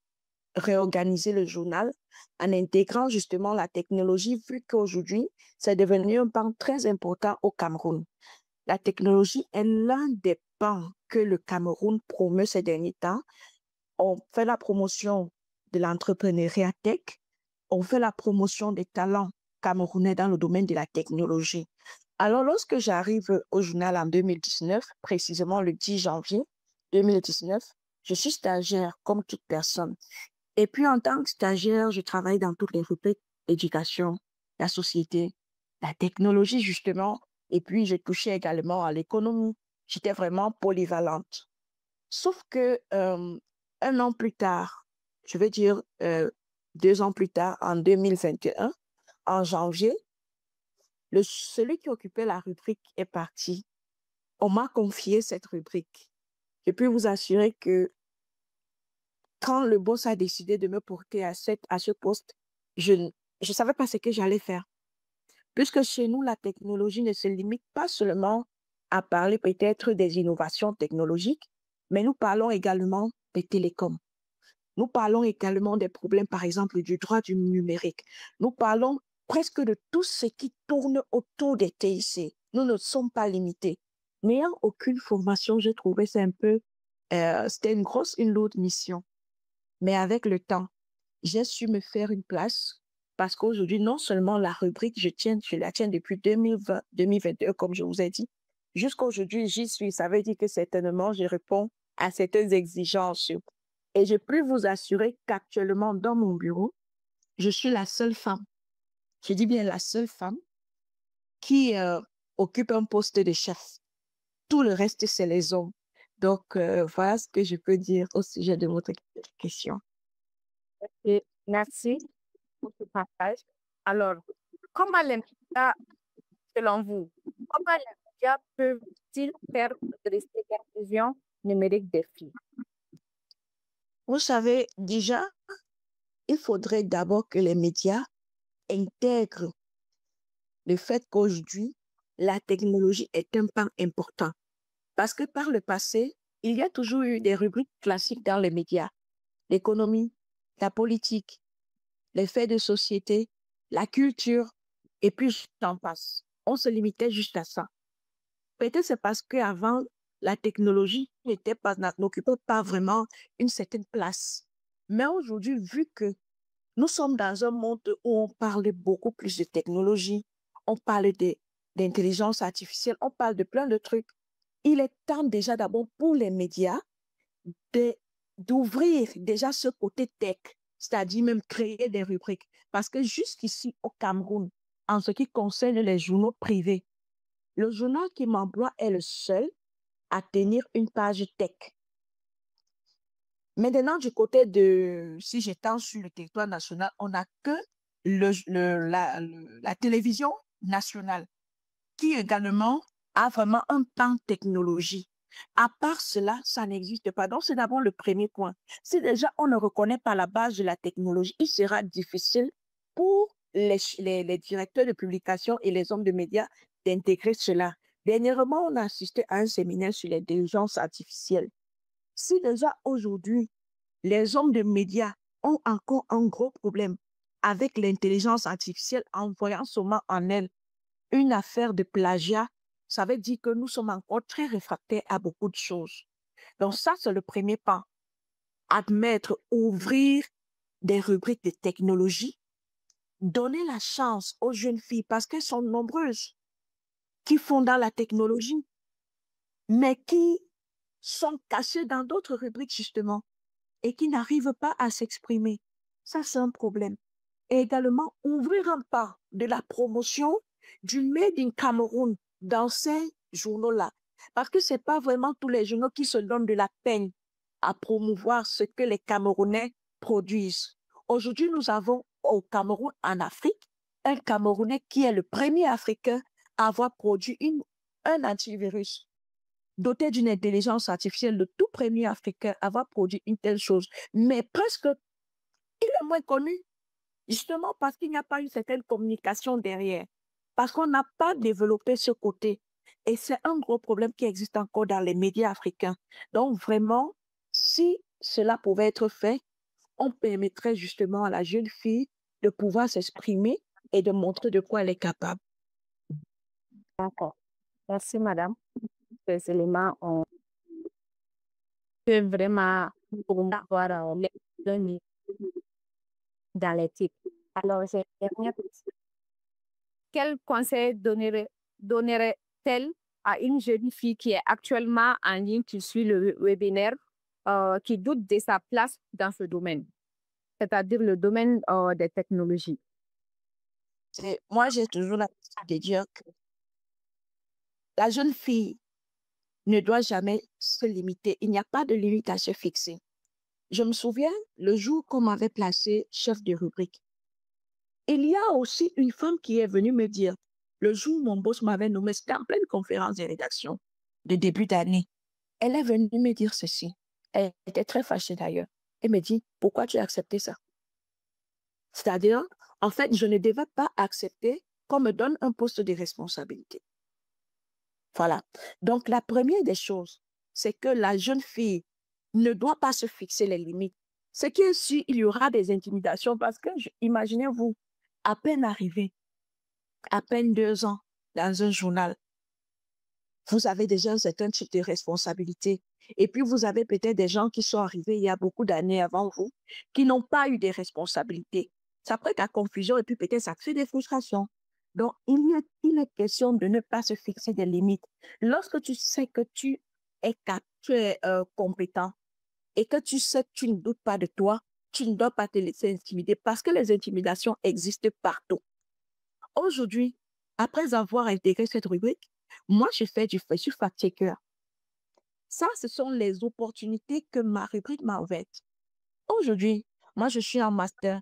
réorganisé le journal en intégrant justement la technologie, vu qu'aujourd'hui, c'est devenu un pan très important au Cameroun. La technologie est l'un des pans que le Cameroun promeut ces derniers temps. On fait la promotion de l'entrepreneuriat tech, on fait la promotion des talents camerounais dans le domaine de la technologie. Alors, lorsque j'arrive au journal en 2019, précisément le 10 janvier 2019, je suis stagiaire comme toute personne. Et puis, en tant que stagiaire, je travaille dans toutes les rubriques éducation, la société, la technologie, justement. Et puis, je touchais également à l'économie. J'étais vraiment polyvalente. Sauf que un an plus tard, je veux dire 2 ans plus tard, en 2021, en janvier, celui qui occupait la rubrique est parti. On m'a confié cette rubrique. Je peux vous assurer que quand le boss a décidé de me porter à ce poste, je ne savais pas ce que j'allais faire. Puisque chez nous, la technologie ne se limite pas seulement à parler peut-être des innovations technologiques, mais nous parlons également des télécoms. Nous parlons également des problèmes, par exemple, du droit du numérique. Nous parlons presque de tout ce qui tourne autour des TIC. Nous ne sommes pas limités. N'ayant aucune formation, j'ai trouvé c'est un peu, c'était une lourde mission. Mais avec le temps, j'ai su me faire une place parce qu'aujourd'hui, non seulement la rubrique, je la tiens depuis 2020, 2021, comme je vous ai dit. Jusqu'à aujourd'hui, j'y suis. Ça veut dire que certainement, je réponds à certaines exigences. Et je peux vous assurer qu'actuellement, dans mon bureau, je suis la seule femme, je dis bien la seule femme, qui occupe un poste de chef. Tout le reste, c'est les hommes. Donc, voilà ce que je peux dire au sujet de votre question. Et merci pour ce partage. Alors, comment les médias, selon vous, comment les médias peuvent-ils faire progresser l'inclusion numérique des filles? Vous savez, déjà, il faudrait d'abord que les médias intègrent le fait qu'aujourd'hui, la technologie est un pan important. Parce que par le passé, il y a toujours eu des rubriques classiques dans les médias. L'économie, la politique, les faits de société, la culture, et puis j'en passe. On se limitait juste à ça. Peut-être c'est parce qu'avant, la technologie n'occupait pas vraiment une certaine place. Mais aujourd'hui, vu que nous sommes dans un monde où on parle beaucoup plus de technologie, on parle d'intelligence artificielle, on parle de plein de trucs. Il est temps déjà d'abord pour les médias d'ouvrir déjà ce côté tech, c'est-à-dire même créer des rubriques. Parce que jusqu'ici au Cameroun, en ce qui concerne les journaux privés, le journal qui m'emploie est le seul à tenir une page tech. Maintenant, du côté de, si j'étends sur le territoire national, on n'a que la télévision nationale qui également a vraiment un pan technologie. À part cela, ça n'existe pas. Donc, c'est d'abord le premier point. Si déjà on ne reconnaît pas la base de la technologie, il sera difficile pour les directeurs de publication et les hommes de médias d'intégrer cela. Dernièrement, on a assisté à un séminaire sur l'intelligence artificielle. Si déjà aujourd'hui, les hommes de médias ont encore un gros problème avec l'intelligence artificielle en voyant seulement en elle une affaire de plagiat, ça veut dire que nous sommes encore très réfractaires à beaucoup de choses. Donc ça, c'est le premier pas. Admettre, ouvrir des rubriques de technologie, donner la chance aux jeunes filles, parce qu'elles sont nombreuses, qui font dans la technologie, mais qui sont cachées dans d'autres rubriques, justement, et qui n'arrivent pas à s'exprimer. Ça, c'est un problème. Et également, ouvrir un pas de la promotion du Made in Cameroun dans ces journaux-là. Parce que ce n'est pas vraiment tous les journaux qui se donnent de la peine à promouvoir ce que les Camerounais produisent. Aujourd'hui, nous avons au Cameroun, en Afrique, un Camerounais qui est le premier Africain à avoir produit un antivirus doté d'une intelligence artificielle, le tout premier Africain à avoir produit une telle chose. Mais presque, il est moins connu. Justement parce qu'il n'y a pas une certaine communication derrière, parce qu'on n'a pas développé ce côté. Et c'est un gros problème qui existe encore dans les médias africains. Donc vraiment, si cela pouvait être fait, on permettrait justement à la jeune fille de pouvoir s'exprimer et de montrer de quoi elle est capable. D'accord. Merci, madame. Ces éléments peuvent vraiment promouvoir l'inclusion dans l'éthique. Alors, j'ai une dernière question. Quel conseil donnerait-elle à une jeune fille qui est actuellement en ligne, qui suit le webinaire, qui doute de sa place dans ce domaine, c'est-à-dire le domaine des technologies? Moi, j'ai toujours l'habitude de dire que la jeune fille ne doit jamais se limiter. Il n'y a pas de limite à se fixer. je me souviens le jour qu'on m'avait placé chef de rubrique. Il y a aussi une femme qui est venue me dire, le jour où mon boss m'avait nommé, c'était en pleine conférence de rédaction de début d'année. Elle est venue me dire ceci. Elle était très fâchée d'ailleurs. Elle me dit, pourquoi tu as accepté ça? C'est-à-dire, en fait, je ne devais pas accepter qu'on me donne un poste de responsabilité. Voilà. Donc, la première des choses, c'est que la jeune fille ne doit pas se fixer les limites. Ce qui est sûr, il y aura des intimidations parce que, imaginez-vous, à peine arrivé, à peine 2 ans dans un journal, vous avez déjà un certain type de responsabilité. Et puis, vous avez peut-être des gens qui sont arrivés il y a beaucoup d'années avant vous, qui n'ont pas eu des responsabilités. Ça prête à confusion et puis peut-être ça crée des frustrations. Donc, il est question de ne pas se fixer des limites. Lorsque tu sais que tu es compétent et que tu sais que tu ne doutes pas de toi, tu ne dois pas te laisser intimider parce que les intimidations existent partout. Aujourd'hui, après avoir intégré cette rubrique, moi, je suis fact-checker. Ça, ce sont les opportunités que ma rubrique m'a ouvertes. Aujourd'hui, moi, je suis en master.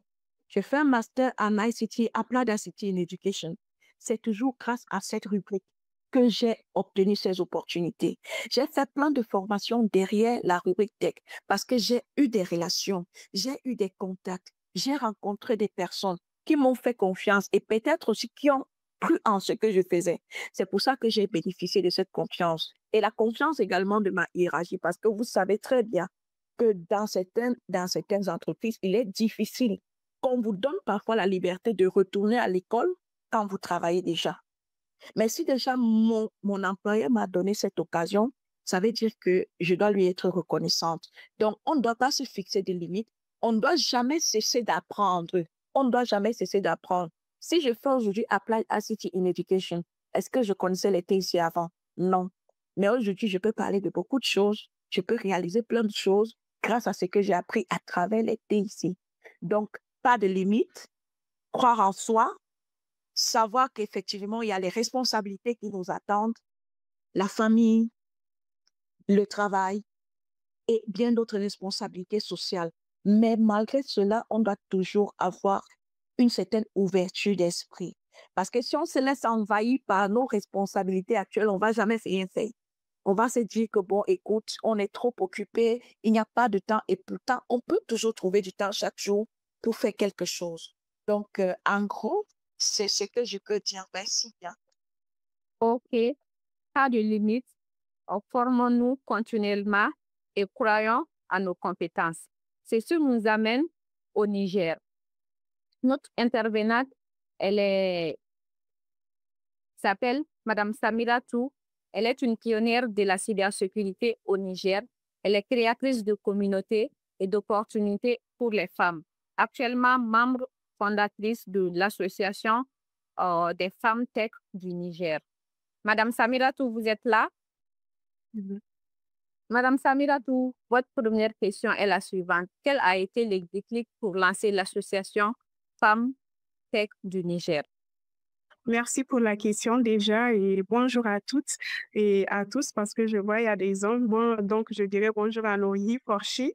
Je fais un master en ICT, Applied ICT in Education. C'est toujours grâce à cette rubrique que j'ai obtenu ces opportunités. J'ai fait plein de formations derrière la rubrique Tech parce que j'ai eu des relations, j'ai eu des contacts, j'ai rencontré des personnes qui m'ont fait confiance et peut-être aussi qui ont cru en ce que je faisais. C'est pour ça que j'ai bénéficié de cette confiance et la confiance également de ma hiérarchie parce que vous savez très bien que dans certaines entreprises, il est difficile qu'on vous donne parfois la liberté de retourner à l'école quand vous travaillez déjà. Mais si déjà mon employeur m'a donné cette occasion, ça veut dire que je dois lui être reconnaissante. Donc, on ne doit pas se fixer des limites. On ne doit jamais cesser d'apprendre. On ne doit jamais cesser d'apprendre. Si je fais aujourd'hui Applied ICT in Education, est-ce que je connaissais les TIC avant? Non. Mais aujourd'hui, je peux parler de beaucoup de choses. Je peux réaliser plein de choses grâce à ce que j'ai appris à travers les TIC. Donc, pas de limites. Croire en soi, savoir qu'effectivement, il y a les responsabilités qui nous attendent, la famille, le travail et bien d'autres responsabilités sociales. Mais malgré cela, on doit toujours avoir une certaine ouverture d'esprit. Parce que si on se laisse envahir par nos responsabilités actuelles, on ne va jamais rien faire. On va se dire que, bon, écoute, on est trop occupé, il n'y a pas de temps et pourtant, on peut toujours trouver du temps chaque jour pour faire quelque chose. Donc, en gros, c'est ce que je peux dire. Merci bien. OK, pas de limite. Formons-nous continuellement et croyons à nos compétences. Ceci nous amène au Niger. Notre intervenante, s'appelle Madame Samira Tou. Elle est une pionnière de la cybersécurité au Niger. Elle est créatrice de communautés et d'opportunités pour les femmes. Actuellement, membre fondatrice de l'association des femmes tech du Niger. Madame Samira Tou, vous êtes là? Madame Samira Tou, votre première question est la suivante. Quel a été le déclic pour lancer l'association Femmes Tech du Niger? Merci pour la question déjà et bonjour à toutes et à tous parce que je vois il y a des hommes. Bon, donc je dirais bonjour à Laurie Porcher.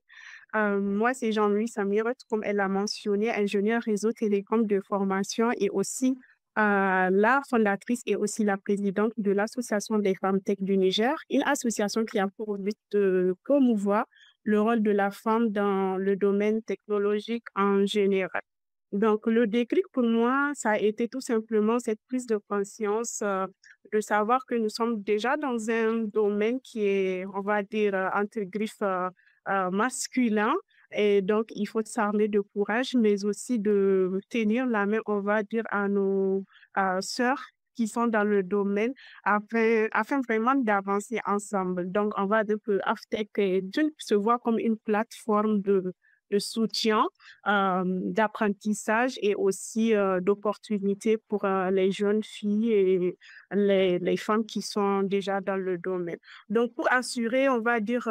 Moi, c'est Jean-Louis Samirot, comme elle l'a mentionné, ingénieur réseau télécom de formation et aussi la fondatrice et aussi la présidente de l'Association des femmes tech du Niger, une association qui a pour but de promouvoir le rôle de la femme dans le domaine technologique en général. Donc, le déclic pour moi, ça a été tout simplement cette prise de conscience de savoir que nous sommes déjà dans un domaine qui est, on va dire, entre griffes masculin. Et donc, il faut s'armer de courage, mais aussi de tenir la main, on va dire, à nos sœurs qui sont dans le domaine afin vraiment d'avancer ensemble. Donc, on va dire que Aftech se voit comme une plateforme de soutien, d'apprentissage et aussi d'opportunités pour les jeunes filles et les femmes qui sont déjà dans le domaine. Donc, pour assurer, on va dire,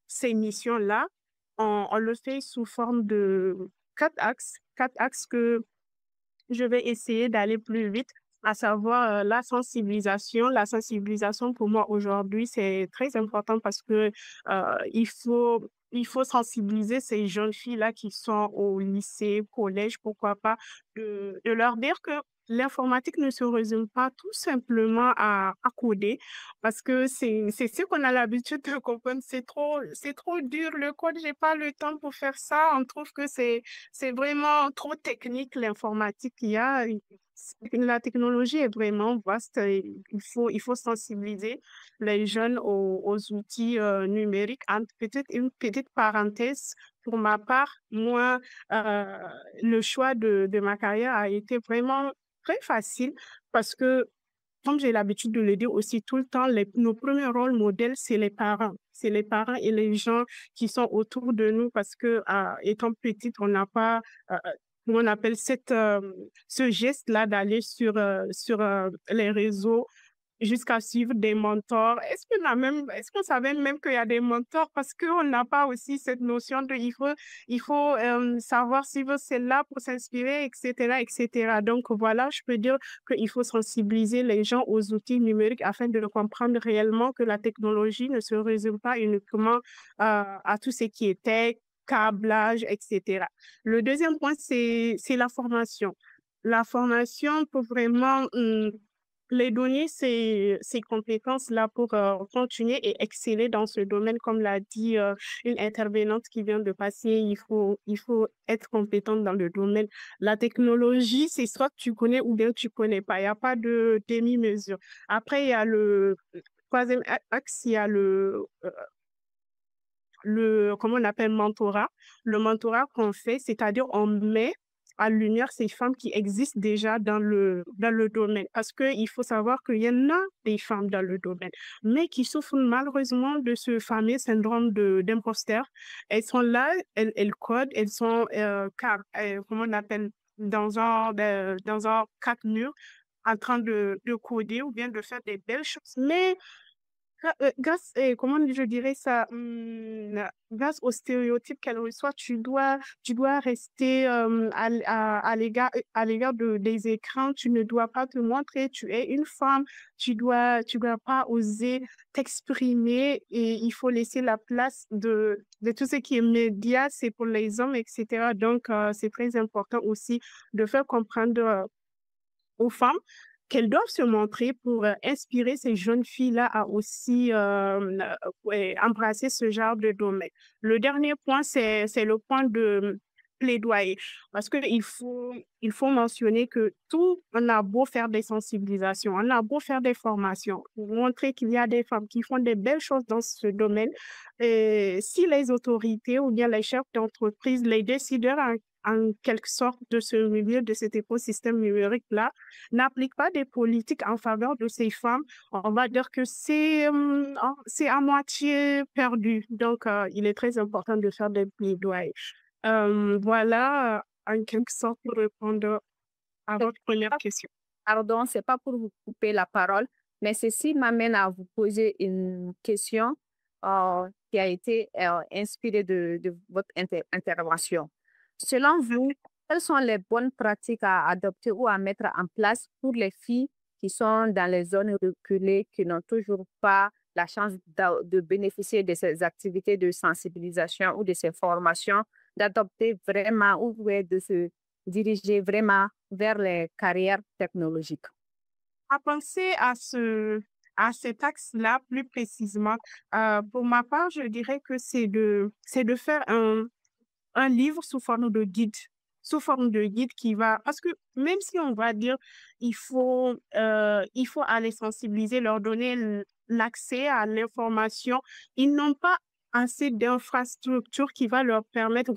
ces missions-là, on le fait sous forme de 4 axes que je vais essayer d'aller plus vite, à savoir la sensibilisation. La sensibilisation, pour moi, aujourd'hui, c'est très important parce que il faut il faut sensibiliser ces jeunes filles-là qui sont au lycée, collège, pourquoi pas, de leur dire que l'informatique ne se résume pas tout simplement à coder, parce que c'est ce qu'on a l'habitude de comprendre. C'est trop dur le code, j'ai pas le temps pour faire ça. On trouve que c'est vraiment trop technique l'informatique qu'il y a. La technologie est vraiment vaste et il faut sensibiliser les jeunes aux outils numériques. Peut-être une petite parenthèse, pour ma part, moi, euh, le choix de ma carrière a été vraiment très facile parce que, comme j'ai l'habitude de le dire aussi tout le temps, nos premiers rôles modèles, c'est les parents. C'est les parents et les gens qui sont autour de nous parce que, étant petite, on n'a pas, comment on appelle ce geste-là d'aller sur les réseaux jusqu'à suivre des mentors. Est-ce qu'on savait même qu'il y a des mentors parce qu'on n'a pas aussi cette notion de il faut savoir suivre celle-là pour s'inspirer, etc., etc. Donc voilà, je peux dire qu'il faut sensibiliser les gens aux outils numériques afin de comprendre réellement que la technologie ne se résume pas uniquement à tout ce qui est tech, câblage, etc. Le deuxième point, c'est la formation. La formation pour vraiment les donner ces compétences-là pour continuer et exceller dans ce domaine, comme l'a dit une intervenante qui vient de passer, il faut être compétente dans le domaine. La technologie, c'est soit tu connais ou bien tu connais pas. Il n'y a pas de demi-mesure. Après, il y a le troisième axe, il y a comment on appelle, mentorat. Le mentorat qu'on fait, c'est-à-dire on met à lumière ces femmes qui existent déjà dans le domaine. Parce qu'il faut savoir qu'il y en a des femmes dans le domaine, mais qui souffrent malheureusement de ce fameux syndrome d'imposteur. Elles sont là, elles codent, elles sont, comment on appelle, dans un quatre murs en train de coder ou bien de faire des belles choses. Mais grâce, comment je dirais ça, grâce aux stéréotypes qu'elle reçoit, tu dois rester à l'égard des écrans, tu ne dois pas te montrer, tu es une femme, tu dois pas oser t'exprimer et il faut laisser la place de tout ce qui est média, c'est pour les hommes, etc. Donc, c'est très important aussi de faire comprendre aux femmes qu'elles doivent se montrer pour inspirer ces jeunes filles-là à aussi ouais, embrasser ce genre de domaine. Le dernier point, c'est le point de plaidoyer. Parce il faut mentionner que tout, on a beau faire des sensibilisations, on a beau faire des formations, pour montrer qu'il y a des femmes qui font des belles choses dans ce domaine. Et si les autorités ou bien les chefs d'entreprise, les décideurs en quelque sorte de ce milieu, de cet écosystème numérique-là, n'applique pas des politiques en faveur de ces femmes, on va dire que c'est à moitié perdu. Donc, il est très important de faire des plaidoyers. Voilà, en quelque sorte, pour répondre à votre première question. Pardon, c'est pas pour vous couper la parole, mais ceci m'amène à vous poser une question qui a été inspirée de votre intervention. Selon vous, quelles sont les bonnes pratiques à adopter ou à mettre en place pour les filles qui sont dans les zones reculées, qui n'ont toujours pas la chance de bénéficier de ces activités de sensibilisation ou de ces formations, d'adopter vraiment ou de se diriger vraiment vers les carrières technologiques? À penser à cet axe-là plus précisément, pour ma part, je dirais que c'est de faire un livre sous forme de guide. Sous forme de guide qui va... Parce que même si on va dire il faut aller sensibiliser, leur donner l'accès à l'information, ils n'ont pas assez d'infrastructures qui va leur permettre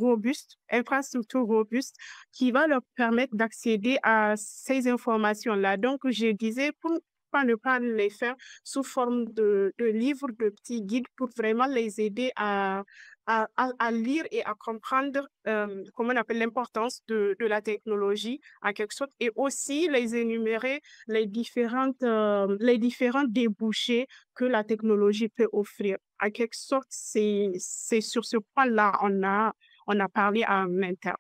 infrastructures robustes qui va leur permettre d'accéder à ces informations-là. Donc, je disais, pourquoi ne pas les faire sous forme de livres, de petits guides pour vraiment les aider à lire et à comprendre comment on appelle l'importance de la technologie en quelque sorte et aussi les énumérer les différents débouchés que la technologie peut offrir. En quelque sorte, c'est sur ce point-là on a parlé à l'interne.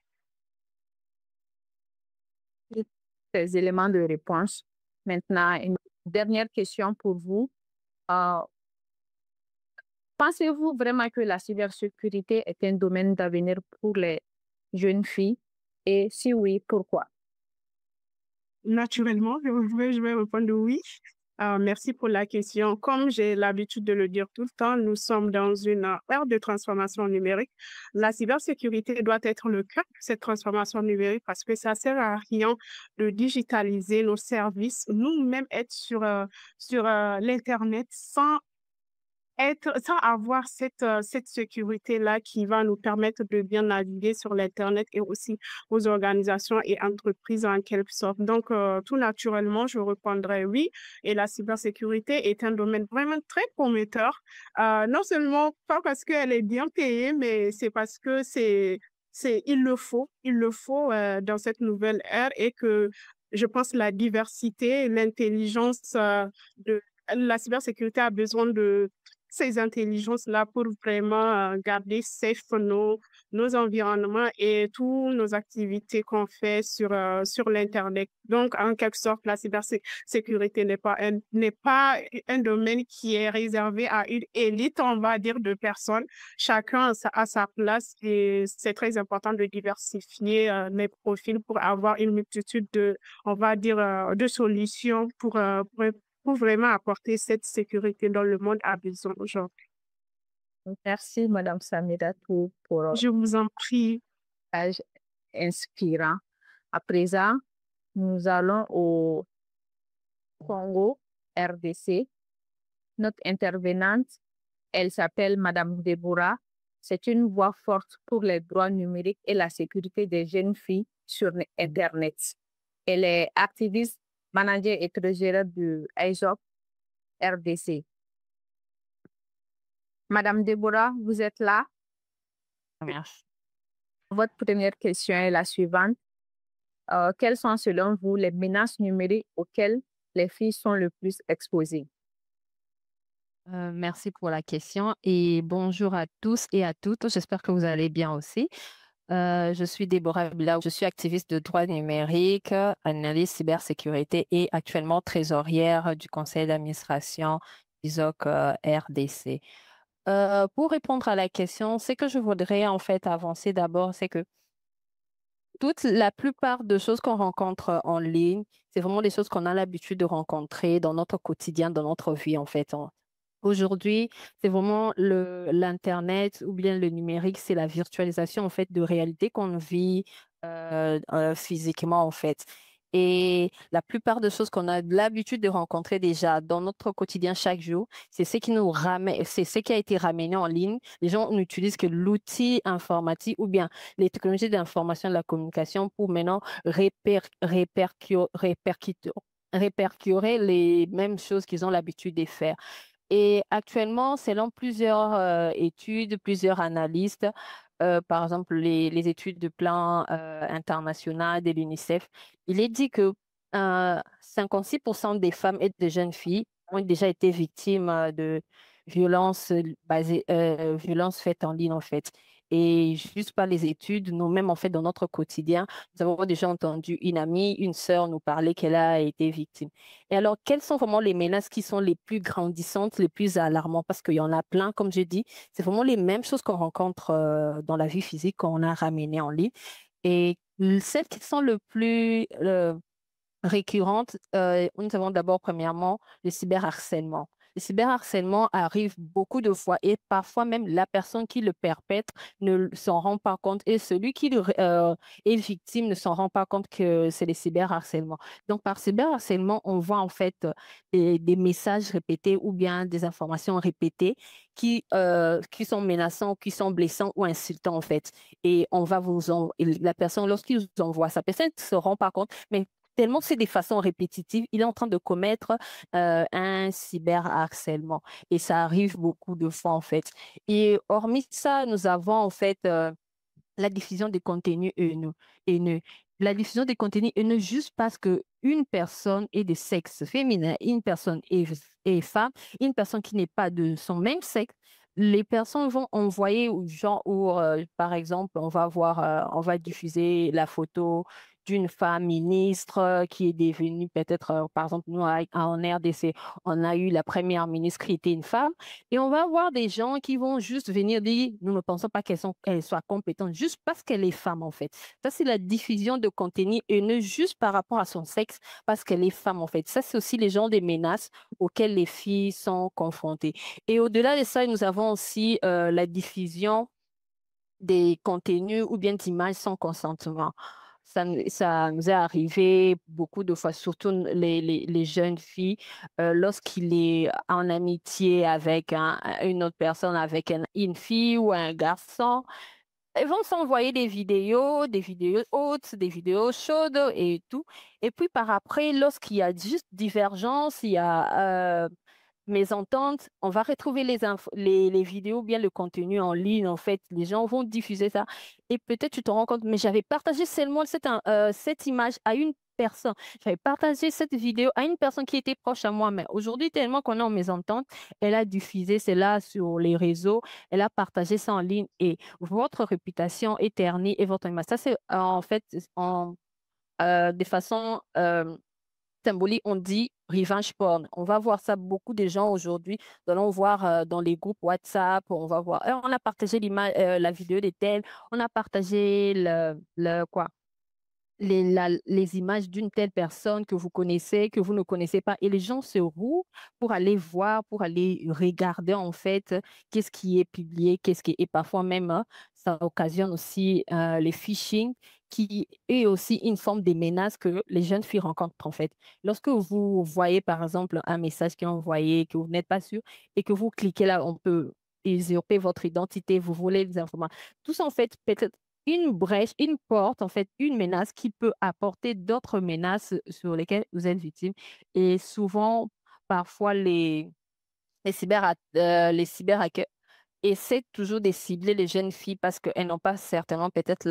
Ces éléments de réponse. Maintenant, une dernière question pour vous. Pensez-vous vraiment que la cybersécurité est un domaine d'avenir pour les jeunes filles? Et si oui, pourquoi? Naturellement, je vais répondre oui. Merci pour la question. Comme j'ai l'habitude de le dire tout le temps, nous sommes dans une ère de transformation numérique. La cybersécurité doit être le cœur de cette transformation numérique parce que ça sert à rien de digitaliser nos services, nous-mêmes être sur l'Internet sans avoir cette sécurité-là qui va nous permettre de bien naviguer sur l'Internet et aussi aux organisations et entreprises en quelque sorte. Donc, tout naturellement, je répondrai oui. Et la cybersécurité est un domaine vraiment très prometteur. Non seulement pas parce qu'elle est bien payée, mais c'est parce que il le faut dans cette nouvelle ère et que je pense la diversité, l'intelligence de la cybersécurité a besoin de ces intelligences-là pour vraiment garder safe nos environnements et toutes nos activités qu'on fait sur l'Internet. Donc, en quelque sorte, la cybersécurité n'est pas un domaine qui est réservé à une élite, on va dire, de personnes. Chacun a sa place et c'est très important de diversifier les profils pour avoir une multitude on va dire, de solutions pour vraiment apporter cette sécurité dont le monde a besoin aujourd'hui. Merci, Madame Samira, pour Je vous en prie. message inspirant. À présent, nous allons au Congo, RDC. Notre intervenante, elle s'appelle Madame Deborah. C'est une voix forte pour les droits numériques et la sécurité des jeunes filles sur Internet. Elle est activiste, manager et trésorière du ISOP RDC. Madame Deborah, vous êtes là? Merci. Votre première question est la suivante. Quelles sont selon vous les menaces numériques auxquelles les filles sont le plus exposées? Merci pour la question et bonjour à tous et à toutes. J'espère que vous allez bien aussi. Je suis Déborah Bila, je suis activiste de droit numérique, analyste cybersécurité et actuellement trésorière du conseil d'administration ISOC RDC. Pour répondre à la question, ce que je voudrais en fait avancer d'abord, c'est que la plupart de choses qu'on rencontre en ligne, c'est vraiment des choses qu'on a l'habitude de rencontrer dans notre quotidien, dans notre vie en fait. Aujourd'hui, c'est vraiment l'Internet ou bien le numérique, c'est la virtualisation en fait de réalité qu'on vit physiquement en fait. Et la plupart de choses qu'on a l'habitude de rencontrer déjà dans notre quotidien chaque jour, c'est ce qui nous ramène, c'est ce qui a été ramené en ligne. Les gens n'utilisent que l'outil informatique ou bien les technologies d'information et de la communication pour maintenant répercuter les mêmes choses qu'ils ont l'habitude de faire. Et actuellement, selon plusieurs études, plusieurs analystes, par exemple les études de plan international de l'UNICEF, il est dit que 56% des femmes et des jeunes filles ont déjà été victimes de violences violences faites en ligne en fait. Et juste par les études, nous-mêmes en fait dans notre quotidien, nous avons déjà entendu une amie, une sœur nous parler qu'elle a été victime. Et alors, quelles sont vraiment les menaces qui sont les plus grandissantes, les plus alarmantes? Parce qu'il y en a plein, comme je dis, c'est vraiment les mêmes choses qu'on rencontre dans la vie physique qu'on a ramenées en ligne. Et celles qui sont le plus récurrentes, nous avons d'abord, premièrement, le cyberharcèlement. Le cyberharcèlement arrive beaucoup de fois et parfois même la personne qui le perpètre ne s'en rend pas compte et celui qui est victime ne s'en rend pas compte que c'est le cyberharcèlement. Donc, par cyberharcèlement, on voit en fait des messages répétés ou bien des informations répétées qui sont menaçants, qui sont blessants ou insultants en fait. Et on va la personne, lorsqu'il vous envoie, sa personne ne se rend pas compte, mais tellement c'est des façons répétitives, il est en train de commettre un cyberharcèlement. Et ça arrive beaucoup de fois, en fait. Et hormis ça, nous avons, en fait, la diffusion des contenus haineux. La diffusion des contenus haineux juste parce que une personne est de sexe féminin, une personne est femme, une personne qui n'est pas de son même sexe, les personnes vont envoyer genre, ou par exemple, on va diffuser la photo d'une femme ministre qui est devenue peut-être, par exemple, nous, en RDC, on a eu la première ministre qui était une femme. Et on va avoir des gens qui vont juste venir dire, nous ne pensons pas qu'elle soit compétente, juste parce qu'elle est femme, en fait. Ça, c'est la diffusion de contenu haineux juste par rapport à son sexe, parce qu'elle est femme, en fait. Ça, c'est aussi les genres de menaces auxquelles les filles sont confrontées. Et au-delà de ça, nous avons aussi la diffusion des contenus ou bien d'images sans consentement. Ça nous est arrivé beaucoup de fois, surtout les jeunes filles, lorsqu'il est en amitié avec une autre personne, avec une fille ou un garçon, ils vont s'envoyer des vidéos hautes, des vidéos chaudes et tout. Et puis par après, lorsqu'il y a juste divergence, il y a mésentente, on va retrouver les vidéos, bien le contenu en ligne, en fait. Les gens vont diffuser ça. Et peut-être tu te rends compte, mais j'avais partagé seulement cette image à une personne. J'avais partagé cette vidéo à une personne qui était proche à moi. Mais aujourd'hui, tellement qu'on est en mésentente, elle a diffusé cela sur les réseaux, elle a partagé ça en ligne et votre réputation est ternie et votre image. Ça, c'est en fait, de façon symbolique, on dit revenge porn. On va voir ça, beaucoup de gens aujourd'hui, nous allons voir dans les groupes WhatsApp, on va voir, on a partagé l'image, la vidéo de tel, on a partagé quoi, les images d'une telle personne que vous connaissez, que vous ne connaissez pas. Et les gens se rouent pour aller voir, pour aller regarder en fait qu'est-ce qui est publié, qu'est-ce qui est. Et parfois même, ça occasionne aussi les phishing qui est aussi une forme de menace que les jeunes filles rencontrent en fait. Lorsque vous voyez par exemple un message qui est envoyé, que vous n'êtes pas sûr et que vous cliquez là, on peut usurper votre identité, vous voulez des informations. Tout ça en fait peut-être une brèche, une porte, en fait, une menace qui peut apporter d'autres menaces sur lesquelles vous êtes victime. Et souvent, parfois, les cyberhackers essaient toujours de cibler les jeunes filles parce qu'elles n'ont pas certainement peut-être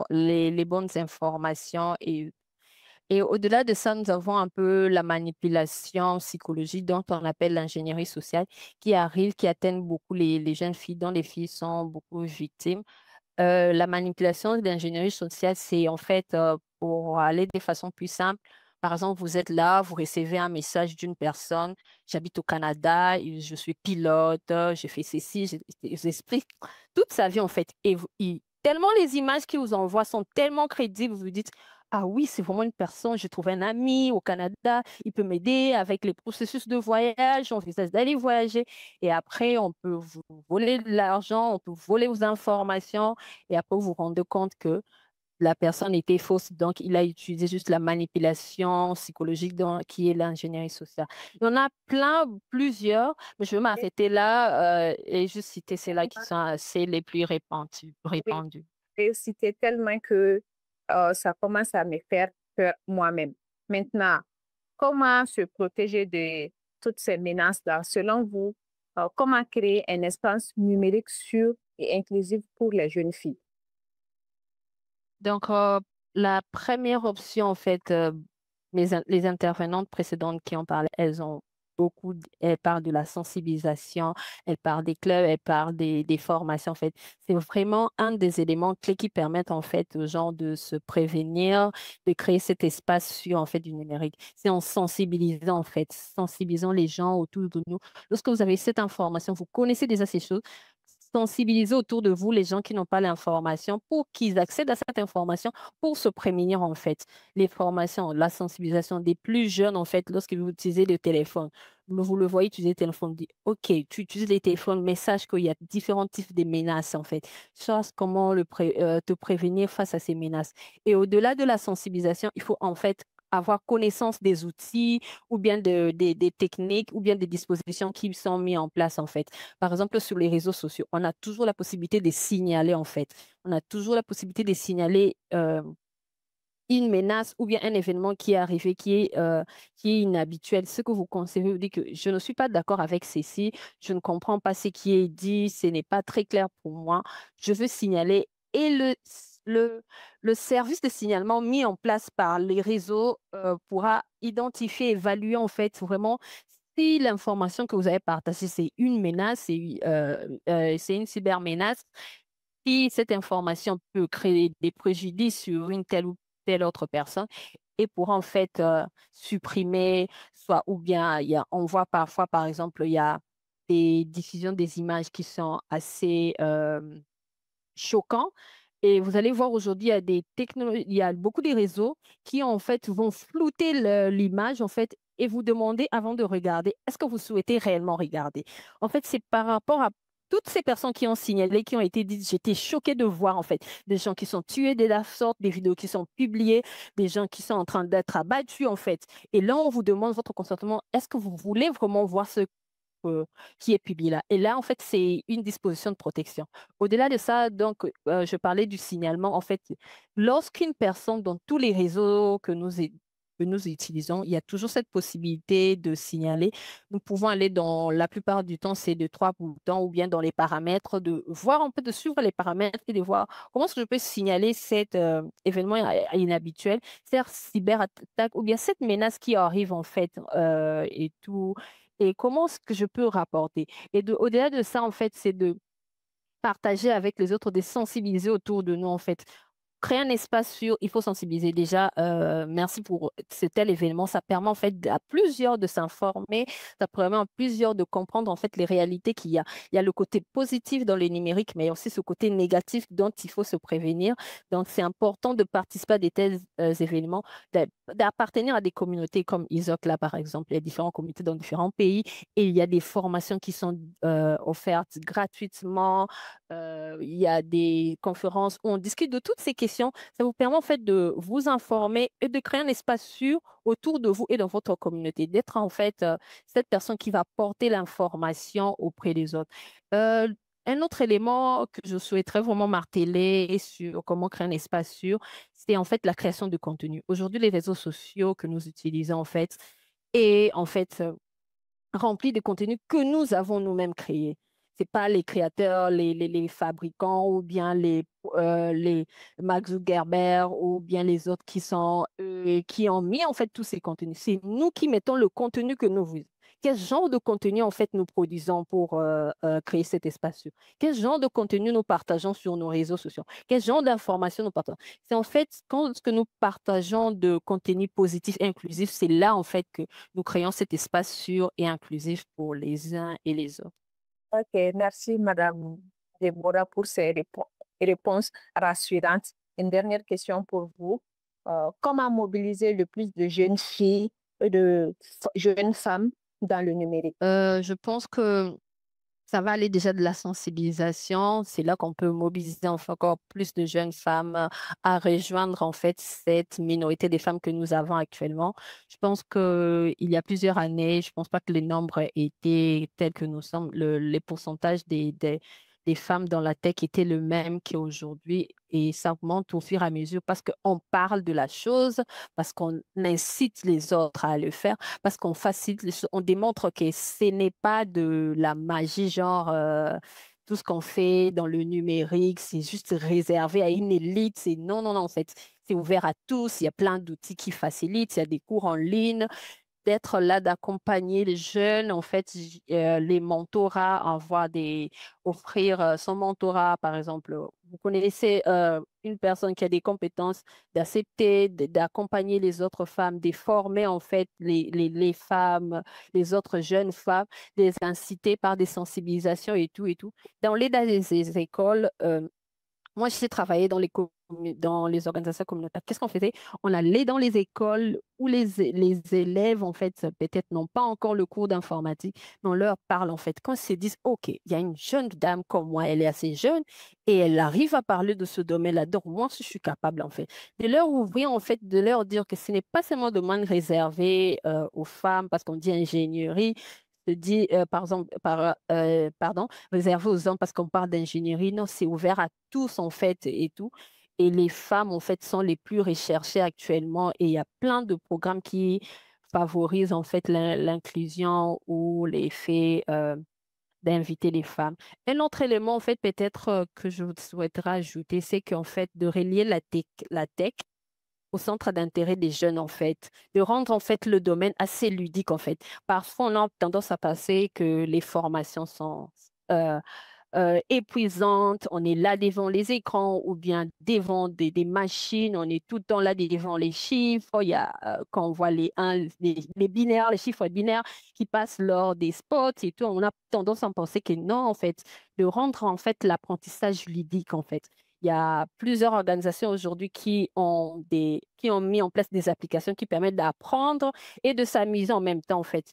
les bonnes informations. Et au-delà de ça, nous avons un peu la manipulation psychologique dont on appelle l'ingénierie sociale qui arrive, qui atteint beaucoup les jeunes filles, dont les filles sont beaucoup victimes. La manipulation de l'ingénierie sociale, c'est en fait, pour aller de façon plus simple, par exemple, vous êtes là, vous recevez un message d'une personne, j'habite au Canada, et je suis pilote, j'ai fait ceci, je vous explique toute sa vie en fait. Et tellement les images qu'ils vous envoient sont tellement crédibles, vous vous dites, ah oui, c'est vraiment une personne, j'ai trouvé un ami au Canada, il peut m'aider avec les processus de voyage, j'envisage d'aller voyager. Et après, on peut vous voler de l'argent, on peut voler vos informations. Et après, vous vous rendez compte que la personne était fausse. Donc, il a utilisé juste la manipulation psychologique qui est l'ingénierie sociale. Il y en a plusieurs, mais je vais m'arrêter là et juste citer ceux-là qui sont assez les plus Oui, répandus. et c'était tellement que ça commence à me faire peur moi-même. Maintenant, comment se protéger de toutes ces menaces-là? Selon vous, comment créer un espace numérique sûr et inclusif pour les jeunes filles? Donc, la première option, en fait, les intervenantes précédentes qui en parlent, elles parlent de la sensibilisation, elles parlent des clubs, elles parlent des formations, en fait. C'est vraiment un des éléments clés qui permettent, en fait, aux gens de se prévenir, de créer cet espace sûr, en fait, du numérique. C'est en sensibilisant, en fait, sensibilisant les gens autour de nous. Lorsque vous avez cette information, vous connaissez déjà ces choses, sensibiliser autour de vous les gens qui n'ont pas l'information pour qu'ils accèdent à cette information pour se prémunir en fait. Les formations, la sensibilisation des plus jeunes en fait, lorsque vous utilisez le téléphone, vous le voyez utiliser le téléphone, vous dites, OK, tu utilises les téléphones, mais sache qu'il y a différents types de menaces en fait. Sache comment te prévenir face à ces menaces. Et au-delà de la sensibilisation, il faut en fait avoir connaissance des outils ou bien des techniques ou bien des dispositions qui sont mises en place en fait. Par exemple, sur les réseaux sociaux, on a toujours la possibilité de signaler, en fait. On a toujours la possibilité de signaler une menace ou bien un événement qui est arrivé, qui est inhabituel. Ce que vous concevez, vous dites que je ne suis pas d'accord avec ceci, je ne comprends pas ce qui est dit, ce n'est pas très clair pour moi, je veux signaler. Et le service de signalement mis en place par les réseaux pourra identifier, évaluer en fait vraiment si l'information que vous avez partagée, c'est une menace, c'est une cybermenace, si cette information peut créer des préjudices sur une telle ou telle autre personne et pour en fait supprimer, soit ou bien on voit parfois, par exemple, il y a des diffusions des images qui sont assez choquants. Et vous allez voir aujourd'hui, il y a des technologies, il y a beaucoup de réseaux qui en fait vont flouter l'image en fait et vous demander avant de regarder, est-ce que vous souhaitez réellement regarder? En fait, c'est par rapport à toutes ces personnes qui ont signalé, qui ont été dites, j'étais choquée de voir en fait des gens qui sont tués de la sorte, des vidéos qui sont publiées, des gens qui sont en train d'être abattus en fait. Et là, on vous demande votre consentement. Est-ce que vous voulez vraiment voir ce euh, qui est publié là. Et là, en fait, c'est une disposition de protection. Au-delà de ça, donc, je parlais du signalement. En fait, lorsqu'une personne, dans tous les réseaux que nous utilisons, il y a toujours cette possibilité de signaler. Nous pouvons aller dans, la plupart du temps, c'est de trois boutons ou bien dans les paramètres, de voir un peu, de suivre les paramètres et de voir comment est-ce que je peux signaler cet événement inhabituel, cette cyberattaque ou bien cette menace qui arrive en fait et tout et comment est-ce que je peux rapporter? Et au-delà de ça, en fait, c'est de partager avec les autres, de sensibiliser autour de nous, en fait. Créer un espace sûr, il faut sensibiliser déjà. Merci pour ce tel événement. Ça permet en fait à plusieurs de s'informer, ça permet à plusieurs de comprendre en fait les réalités qu'il y a. Il y a le côté positif dans le numérique, mais il y a aussi ce côté négatif dont il faut se prévenir. Donc, c'est important de participer à de tels événements, d'appartenir à des communautés comme ISOC, là, par exemple. Il y a différentes communautés dans différents pays et il y a des formations qui sont offertes gratuitement. Il y a des conférences où on discute de toutes ces questions. Ça vous permet en fait de vous informer et de créer un espace sûr autour de vous et dans votre communauté, d'être en fait cette personne qui va porter l'information auprès des autres. Euh, un autre élément que je souhaiterais vraiment marteler sur comment créer un espace sûr, c'est en fait la création de contenu. Aujourd'hui, les réseaux sociaux que nous utilisons en fait, et en fait rempli de contenus que nous avons nous-mêmes créés. C'est pas les créateurs, les fabricants ou bien les Mark Zuckerberg ou bien les autres qui ont mis en fait tous ces contenus. C'est nous qui mettons le contenu que nous voulons. Quel genre de contenu en fait nous produisons pour créer cet espace sûr? Quel genre de contenu nous partageons sur nos réseaux sociaux? Quel genre d'informations nous partageons? C'est en fait quand ce que nous partageons de contenu positif et inclusif, c'est là en fait que nous créons cet espace sûr et inclusif pour les uns et les autres. Ok, merci Madame Deborah pour ces réponses rassurantes. Une dernière question pour vous. Comment mobiliser le plus de jeunes filles et de jeunes femmes dans le numérique? Je pense que ça va aller déjà de la sensibilisation. C'est là qu'on peut mobiliser enfin encore plus de jeunes femmes à rejoindre en fait cette minorité des femmes que nous avons actuellement. Je pense qu'il y a plusieurs années, je ne pense pas que les nombres étaient tels que nous sommes. Les pourcentages des femmes dans la tech étaient le même qu'aujourd'hui et ça augmente au fur et à mesure parce qu'on parle de la chose, parce qu'on incite les autres à le faire parce qu'on facilite les choses, on démontre que ce n'est pas de la magie, genre tout ce qu'on fait dans le numérique, c'est juste réservé à une élite. C'est non, non, non, en fait, c'est ouvert à tous. Il y a plein d'outils qui facilitent. Il y a des cours en ligne, d'être là, d'accompagner les jeunes, en fait, les mentorats, offrir son mentorat, par exemple. Vous connaissez une personne qui a des compétences, d'accepter, d'accompagner les autres femmes, de former, en fait, les femmes, les autres jeunes femmes, de les inciter par des sensibilisations et tout, et tout. Dans les écoles, moi, j'ai travaillé dans les organisations communautaires. Qu'est-ce qu'on faisait? On allait dans les écoles où les élèves, en fait, peut-être n'ont pas encore le cours d'informatique, mais on leur parle, en fait. Quand ils se disent, OK, il y a une jeune dame comme moi, elle est assez jeune et elle arrive à parler de ce domaine-là. Donc, moi, si je suis capable, en fait, de leur ouvrir, en fait, de leur dire que ce n'est pas seulement un domaine réservé aux femmes parce qu'on dit ingénierie, se dit, par exemple, pardon, réservé aux hommes parce qu'on parle d'ingénierie. Non, c'est ouvert à tous, en fait, et tout. Et les femmes, en fait, sont les plus recherchées actuellement. Et il y a plein de programmes qui favorisent, en fait, l'inclusion ou les faits d'inviter les femmes. Un autre élément, en fait, peut-être que je souhaiterais ajouter, c'est qu'en fait, de relier la tech au centre d'intérêt des jeunes, en fait, de rendre, en fait, le domaine assez ludique, en fait. Parfois, on a tendance à penser que les formations sont épuisante. On est là devant les écrans ou bien devant des machines. On est tout le temps là devant les chiffres. Il y a, quand on voit les binaires, les chiffres binaires qui passent lors des spots et tout, on a tendance à penser que non, en fait, de rendre en fait l'apprentissage ludique, en fait. Il y a plusieurs organisations aujourd'hui qui ont mis en place des applications qui permettent d'apprendre et de s'amuser en même temps, en fait,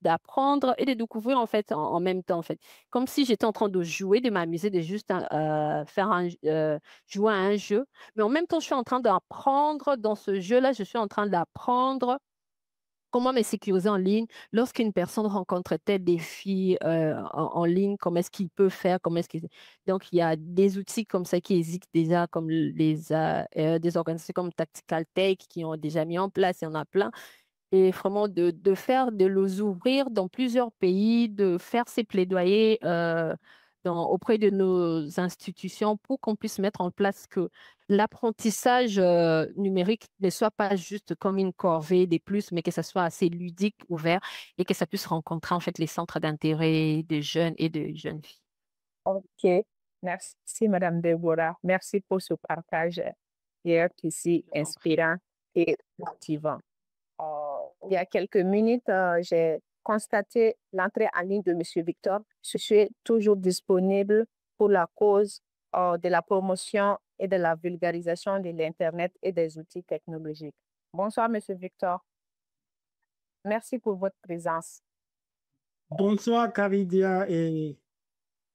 d'apprendre et de découvrir, en fait, en même temps, en fait. Comme si j'étais en train de jouer, de m'amuser, de juste jouer à un jeu. Mais en même temps, je suis en train d'apprendre dans ce jeu-là, je suis en train d'apprendre comment me sécuriser en ligne lorsqu'une personne rencontre tel défi en ligne, comment est-ce qu'il peut faire, comment est-ce qu'il... Donc, il y a des outils comme ça qui existent déjà, comme des organisations comme Tactical Tech qui ont déjà mis en place, il y en a plein. Et vraiment de les ouvrir dans plusieurs pays, de faire ces plaidoyers auprès de nos institutions pour qu'on puisse mettre en place que l'apprentissage numérique ne soit pas juste comme une corvée des plus, mais que ça soit assez ludique, ouvert et que ça puisse rencontrer en fait les centres d'intérêt des jeunes et de jeunes filles. OK. Merci, Madame Deborah. Merci pour ce partage hier ici inspirant et motivant. Il y a quelques minutes, j'ai constaté l'entrée en ligne de M. Victor. Je suis toujours disponible pour la cause de la promotion et de la vulgarisation de l'Internet et des outils technologiques. Bonsoir, M. Victor. Merci pour votre présence. Bonsoir, Caridia, et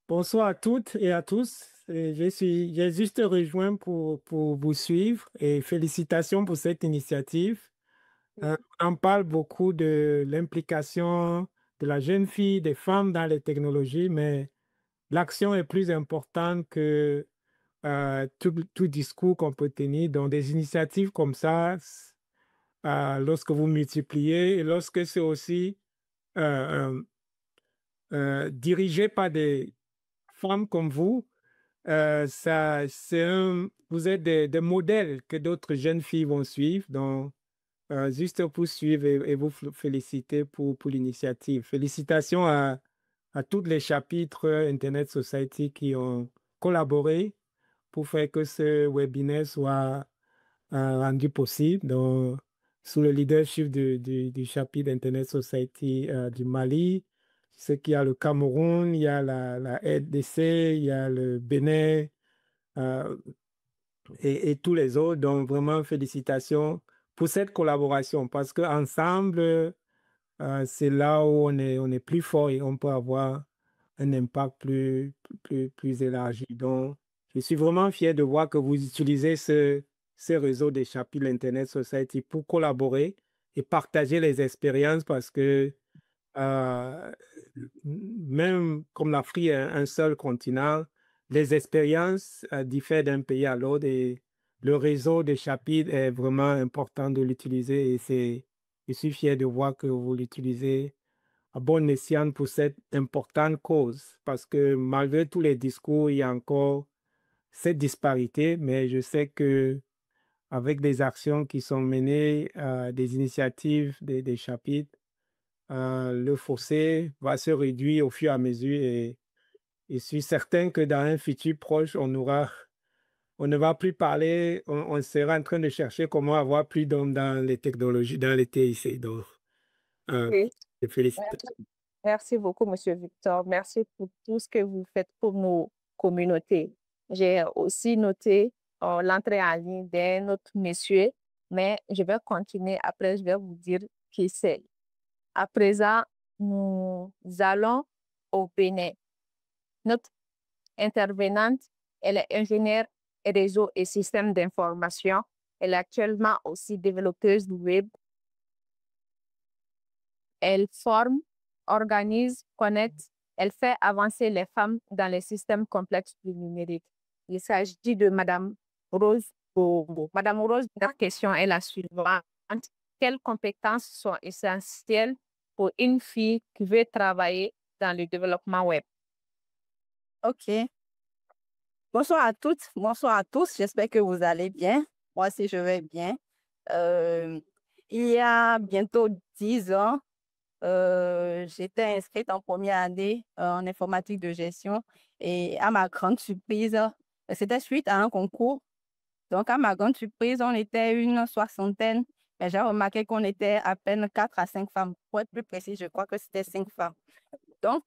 bonsoir à toutes et à tous. J'ai juste rejoint pour vous suivre et félicitations pour cette initiative. On parle beaucoup de l'implication de la jeune fille, des femmes dans les technologies, mais l'action est plus importante que tout discours qu'on peut tenir. Dans des initiatives comme ça, lorsque vous multipliez et lorsque c'est aussi dirigé par des femmes comme vous, vous êtes des modèles que d'autres jeunes filles vont suivre. Donc, juste pour suivre et vous féliciter pour l'initiative. Félicitations à tous les chapitres Internet Society qui ont collaboré pour faire que ce webinaire soit rendu possible. Donc, sous le leadership du chapitre Internet Society du Mali, ce qu'il y a le Cameroun, il y a la RDC, il y a le Bénin et tous les autres. Donc, vraiment, félicitations pour cette collaboration parce qu'ensemble, c'est là où on est plus fort et on peut avoir un impact plus élargi. Donc, je suis vraiment fier de voir que vous utilisez ce réseau des chapitres Internet Society pour collaborer et partager les expériences parce que même comme l'Afrique est un seul continent, les expériences diffèrent d'un pays à l'autre et le réseau des chapitres est vraiment important de l'utiliser et je suis fier de voir que vous l'utilisez à bon escient pour cette importante cause parce que malgré tous les discours, il y a encore cette disparité, mais je sais que avec des actions qui sont menées, des initiatives des chapitres, le fossé va se réduire au fur et à mesure et je suis certain que dans un futur proche, on ne va plus parler, on sera en train de chercher comment avoir plus d'hommes dans les technologies, dans les TIC. Donc, Oui. je félicite. Merci beaucoup, M. Victor. Merci pour tout ce que vous faites pour nos communautés. J'ai aussi noté l'entrée en ligne d'un autre monsieur, mais je vais continuer. Après, je vais vous dire qui c'est. À présent, nous allons au Bénin. Notre intervenante, elle est ingénieure et réseau et système d'information. Elle est actuellement aussi développeuse web. Elle forme, organise, connecte. Elle fait avancer les femmes dans les systèmes complexes du numérique. Il s'agit de Madame Rose Bobo. Madame Rose, la question est la suivante. Quelles compétences sont essentielles pour une fille qui veut travailler dans le développement web? OK. Bonsoir à toutes, bonsoir à tous. J'espère que vous allez bien. Moi aussi, je vais bien. Il y a bientôt 10 ans, j'étais inscrite en première année en informatique de gestion et à ma grande surprise, c'était suite à un concours. Donc, à ma grande surprise, on était une soixantaine, mais j'ai remarqué qu'on était à peine 4 à 5 femmes. Pour être plus précis, je crois que c'était 5 femmes. Donc,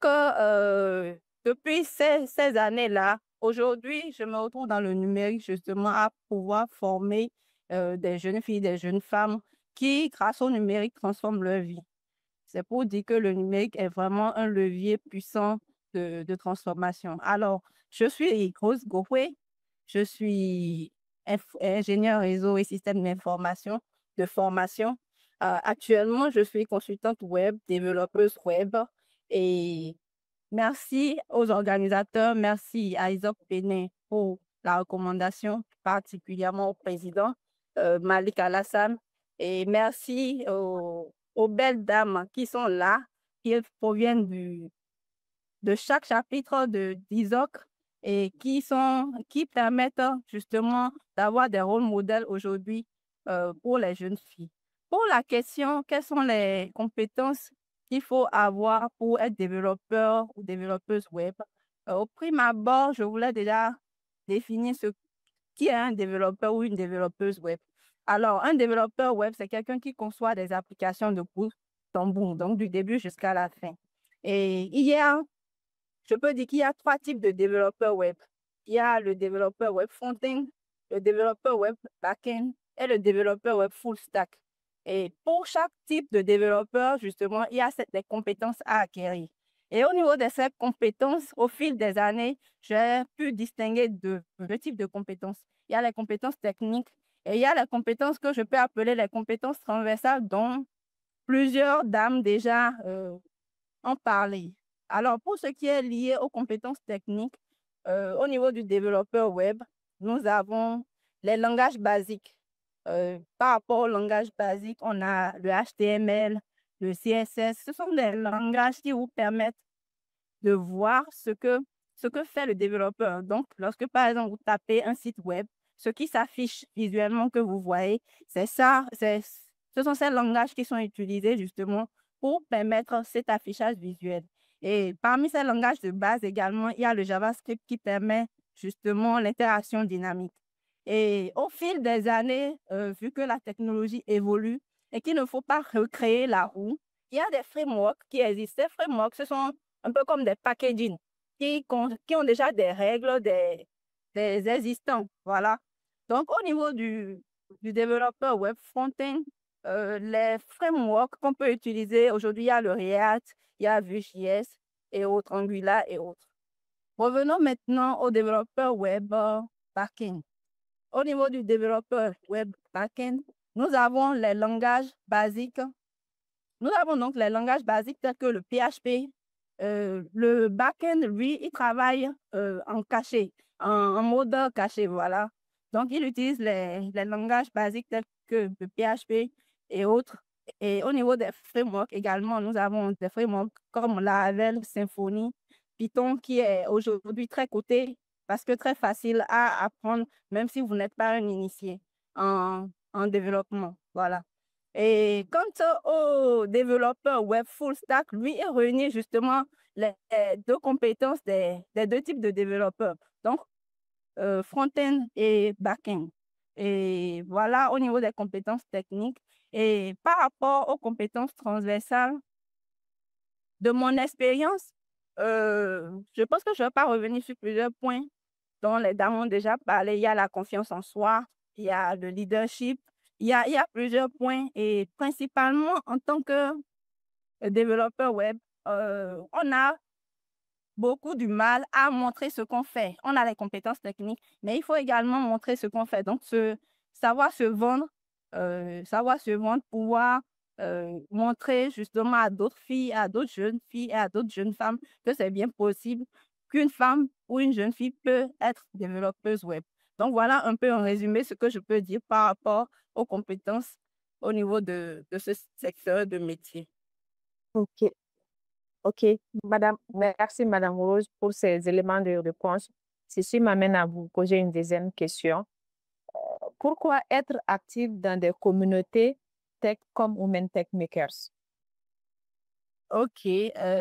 depuis ces années-là, aujourd'hui, je me retrouve dans le numérique justement à pouvoir former des jeunes filles, des jeunes femmes qui, grâce au numérique, transforment leur vie. C'est pour dire que le numérique est vraiment un levier puissant de transformation. Alors, je suis Rose Gouhoué, je suis ingénieure réseau et système d'information de formation. Actuellement, je suis consultante web, développeuse web et merci aux organisateurs, merci à Isaac Pénin pour la recommandation, particulièrement au président Malik Alassane. Et merci aux belles dames qui sont là, qui proviennent de chaque chapitre d'Isaac et qui permettent justement d'avoir des rôles modèles aujourd'hui pour les jeunes filles. Pour la question, quelles sont les compétences qu'il faut avoir pour être développeur ou développeuse web? Au prime abord, je voulais déjà définir ce qui est un développeur ou une développeuse web. Alors, un développeur web, c'est quelqu'un qui conçoit des applications de bout en bout, donc du début jusqu'à la fin. Et je peux dire qu'il y a 3 types de développeurs web. Il y a le développeur web front-end, le développeur web back-end et le développeur web full stack. Et pour chaque type de développeur, justement, il y a des compétences à acquérir. Et au niveau de ces compétences, au fil des années, j'ai pu distinguer deux types de compétences. Il y a les compétences techniques et il y a les compétences que je peux appeler les compétences transversales dont plusieurs dames déjà ont parlé. Alors, pour ce qui est lié aux compétences techniques, au niveau du développeur web, nous avons les langages basiques. Par rapport au langage basique, on a le HTML, le CSS. Ce sont des langages qui vous permettent de voir ce que fait le développeur. Donc, lorsque, par exemple, vous tapez un site web, ce qui s'affiche visuellement que vous voyez, ce sont ces langages qui sont utilisés justement pour permettre cet affichage visuel. Et parmi ces langages de base également, il y a le JavaScript qui permet justement l'interaction dynamique. Et au fil des années, vu que la technologie évolue et qu'il ne faut pas recréer la roue, il y a des frameworks qui existent. Ces frameworks, ce sont un peu comme des packaging qui ont déjà des règles, des existants. Voilà. Donc, au niveau du développeur web front-end, les frameworks qu'on peut utiliser aujourd'hui, il y a le React, il y a Vue.js et autres, Angular et autres. Revenons maintenant au développeur web back-end. Au niveau du développeur web back-end, nous avons les langages basiques. Nous avons donc les langages basiques tels que le PHP. Le back-end, lui, il travaille en caché, en mode caché, voilà. Donc, il utilise les langages basiques tels que le PHP et autres. Et au niveau des frameworks également, nous avons des frameworks comme Laravel, Symfony, Python, qui est aujourd'hui très coté parce que très facile à apprendre, même si vous n'êtes pas un initié en développement. Voilà. Et quant au développeur web full stack, lui, il réunit justement les deux compétences des deux types de développeurs, donc front-end et back-end. Et voilà au niveau des compétences techniques. Et par rapport aux compétences transversales, de mon expérience, je pense que je ne vais pas revenir sur plusieurs points dont les dames ont déjà parlé. Il y a la confiance en soi, il y a le leadership, il y a plusieurs points et principalement en tant que développeur web, on a beaucoup du mal à montrer ce qu'on fait. On a les compétences techniques, mais il faut également montrer ce qu'on fait. Donc, savoir se vendre, pouvoir montrer justement à d'autres filles, à d'autres jeunes filles et à d'autres jeunes femmes que c'est bien possible qu'une femme ou une jeune fille peut être développeuse web. Donc, voilà un peu en résumé ce que je peux dire par rapport aux compétences au niveau de ce secteur de métier. OK. OK. Merci, Madame Rose, pour ces éléments de réponse. Ceci m'amène à vous poser une deuxième question. Pourquoi être actif dans des communautés tech comme Women Tech Makers? Ok,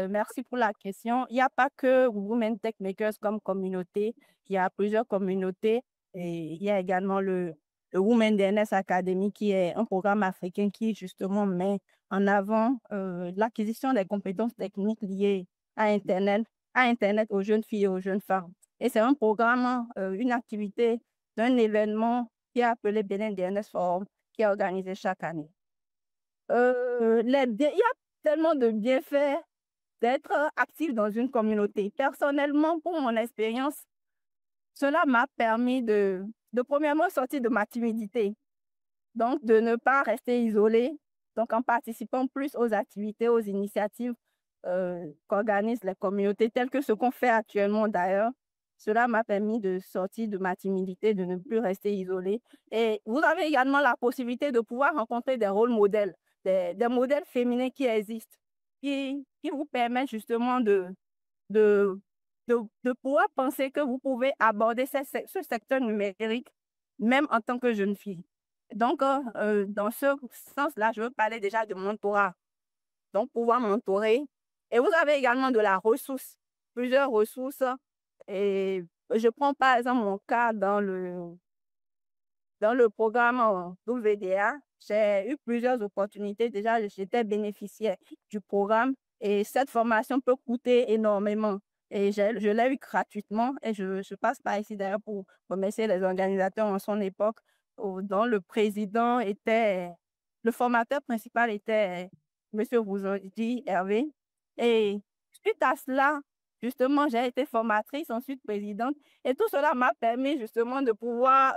merci pour la question. Il n'y a pas que Women Tech Makers comme communauté, il y a plusieurs communautés et il y a également le Women DNS Academy qui est un programme africain qui justement met en avant l'acquisition des compétences techniques liées à Internet aux jeunes filles et aux jeunes femmes. Et c'est un programme, une activité d'un événement qui est appelé Benin DNS Forum qui est organisé chaque année. Il y a tellement de bienfaits d'être actif dans une communauté. Personnellement, pour mon expérience, cela m'a permis de premièrement sortir de ma timidité, donc de ne pas rester isolée, donc en participant plus aux activités, aux initiatives qu'organisent les communautés, telles que ce qu'on fait actuellement d'ailleurs. Cela m'a permis de sortir de ma timidité, de ne plus rester isolée. Et vous avez également la possibilité de pouvoir rencontrer des rôles modèles, des modèles féminins qui existent, qui vous permettent justement de, de pouvoir penser que vous pouvez aborder ce secteur numérique même en tant que jeune fille. Donc, dans ce sens-là, je veux parler déjà de mentorat. Donc, pouvoir mentorer. Et vous avez également de la ressource, plusieurs ressources. Et je prends par exemple mon cas dans le programme WDA. J'ai eu plusieurs opportunités. Déjà, j'étais bénéficiaire du programme et cette formation peut coûter énormément. Et je l'ai eu gratuitement et je passe par ici d'ailleurs pour remercier les organisateurs en son époque, dont le président était, le formateur principal était M. Rouzondi Hervé. Et suite à cela, justement, j'ai été formatrice, ensuite présidente. Et tout cela m'a permis justement de pouvoir,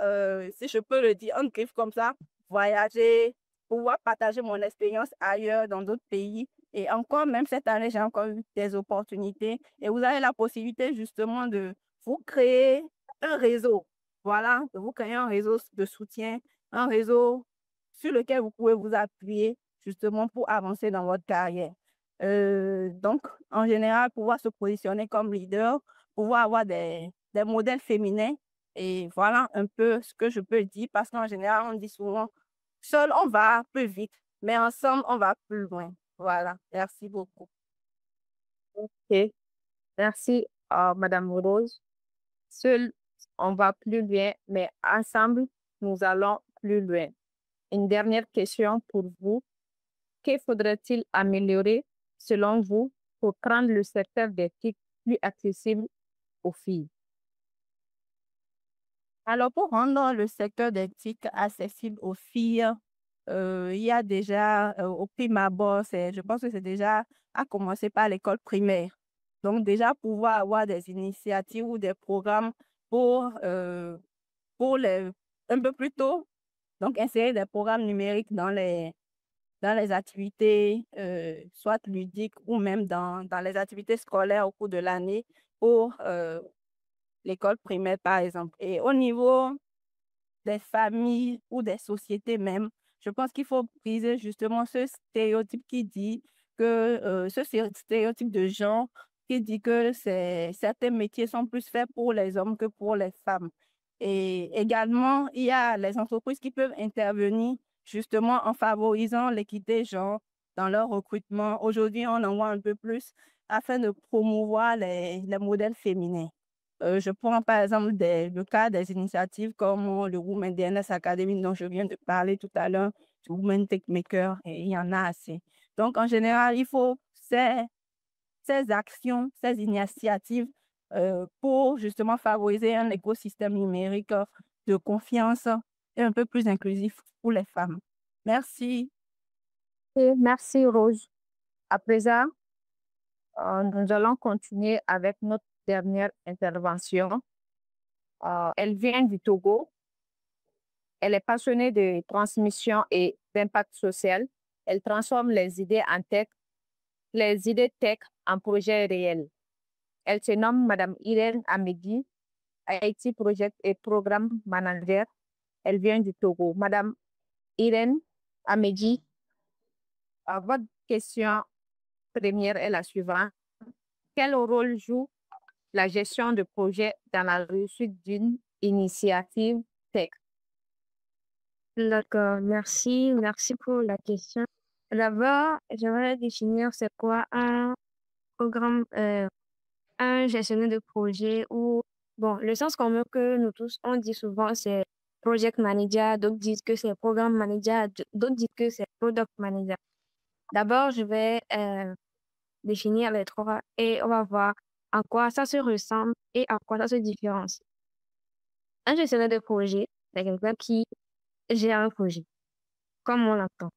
si je peux le dire en griffe comme ça, voyager, pouvoir partager mon expérience ailleurs, dans d'autres pays. Et encore, même cette année, j'ai encore eu des opportunités. Et vous avez la possibilité justement de vous créer un réseau. Voilà, de vous créer un réseau de soutien, un réseau sur lequel vous pouvez vous appuyer justement pour avancer dans votre carrière. Donc, en général, pouvoir se positionner comme leader, pouvoir avoir des modèles féminins. Et voilà un peu ce que je peux dire parce qu'en général, on dit souvent, seul, on va plus vite, mais ensemble, on va plus loin. Voilà, merci beaucoup. Ok, merci, Madame Rose. Seul, on va plus loin, mais ensemble, nous allons plus loin. Une dernière question pour vous. Que faudrait-il améliorer, selon vous, pour rendre le secteur des TIC plus accessible aux filles? Alors, pour rendre le secteur des TIC accessible aux filles, il y a déjà, au prime abord, je pense que c'est déjà à commencer par l'école primaire. Donc, déjà, pouvoir avoir des initiatives ou des programmes pour un peu plus tôt, donc insérer des programmes numériques dans les activités, soit ludiques ou même dans les activités scolaires au cours de l'année pour l'école primaire, par exemple. Et au niveau des familles ou des sociétés même, je pense qu'il faut briser justement ce stéréotype qui dit que, ce stéréotype de genre qui dit que certains métiers sont plus faits pour les hommes que pour les femmes. Et également, il y a les entreprises qui peuvent intervenir justement en favorisant l'équité genre dans leur recrutement. Aujourd'hui, on en voit un peu plus afin de promouvoir les modèles féminins. Je prends par exemple le cas des initiatives comme le Women DNS Academy dont je viens de parler tout à l'heure, du Women Tech Maker, et il y en a assez. Donc, en général, il faut ces actions, ces initiatives pour justement favoriser un écosystème numérique de confiance et un peu plus inclusif pour les femmes. Merci. Et merci, Rose. À présent, nous allons continuer avec notre dernière intervention. Elle vient du Togo. Elle est passionnée de transmission et d'impact social. Elle transforme les idées tech en projets réels. Elle se nomme Madame Irène Amedi, IT Project et Programme Manager. Elle vient du Togo. Madame Irène Amedi, votre question première est la suivante. Quel rôle joue la gestion de projet dans la réussite d'une initiative tech? D'accord, merci pour la question. D'abord, j'aimerais définir c'est quoi un programme, un gestionnaire de projet ou, bon, le sens commun que nous tous, on dit souvent, c'est project manager, d'autres disent que c'est programme manager, d'autres disent que c'est product manager. D'abord, je vais définir les trois et on va voir en quoi ça se ressemble et en quoi ça se différencie. Un gestionnaire de projet, c'est quelqu'un qui gère un projet, comme on l'entend.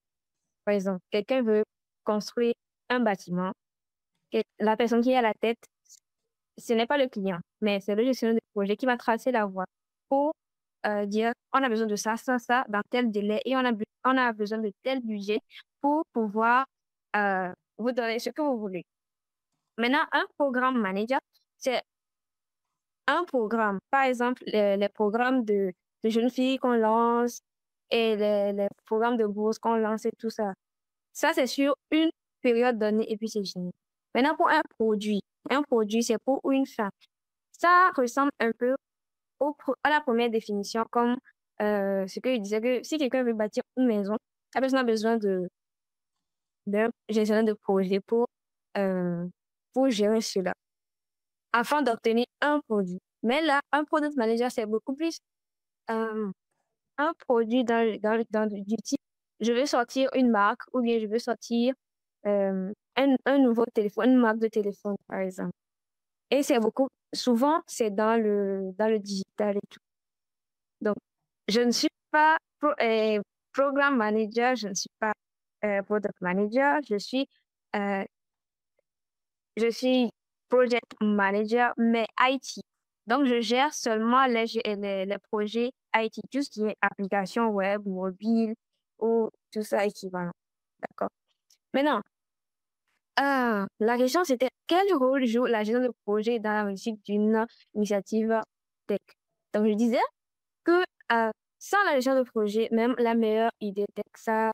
Par exemple, quelqu'un veut construire un bâtiment. La personne qui est à la tête, ce n'est pas le client, mais c'est le gestionnaire de projet qui va tracer la voie pour dire on a besoin de ça, ça, dans tel délai et on a besoin de tel budget pour pouvoir vous donner ce que vous voulez. Maintenant, un programme manager, c'est un programme. Par exemple, les programmes de jeunes filles qu'on lance et les programmes de bourse qu'on lance et tout ça. Ça, c'est sur une période donnée et puis c'est fini. Maintenant, pour un produit, c'est pour une fin. Ça ressemble un peu à la première définition, comme ce que je disais que si quelqu'un veut bâtir une maison, la personne a besoin d'un gestionnaire de projet pour gérer cela, afin d'obtenir un produit. Mais là, un product manager, c'est beaucoup plus un produit du type, je veux sortir une marque ou bien je veux sortir un nouveau téléphone, une marque de téléphone, par exemple. Et c'est souvent, c'est dans le digital et tout. Donc, je ne suis pas programme manager, je ne suis pas product manager, je suis project manager, mais IT. Donc, je gère seulement les projets IT, tout ce qui est application web, mobile ou tout ça équivalent. D'accord. Maintenant, la question c'était quel rôle joue la gestion de projet dans la réussite d'une initiative tech? Donc, je disais que sans la gestion de projet, même la meilleure idée tech,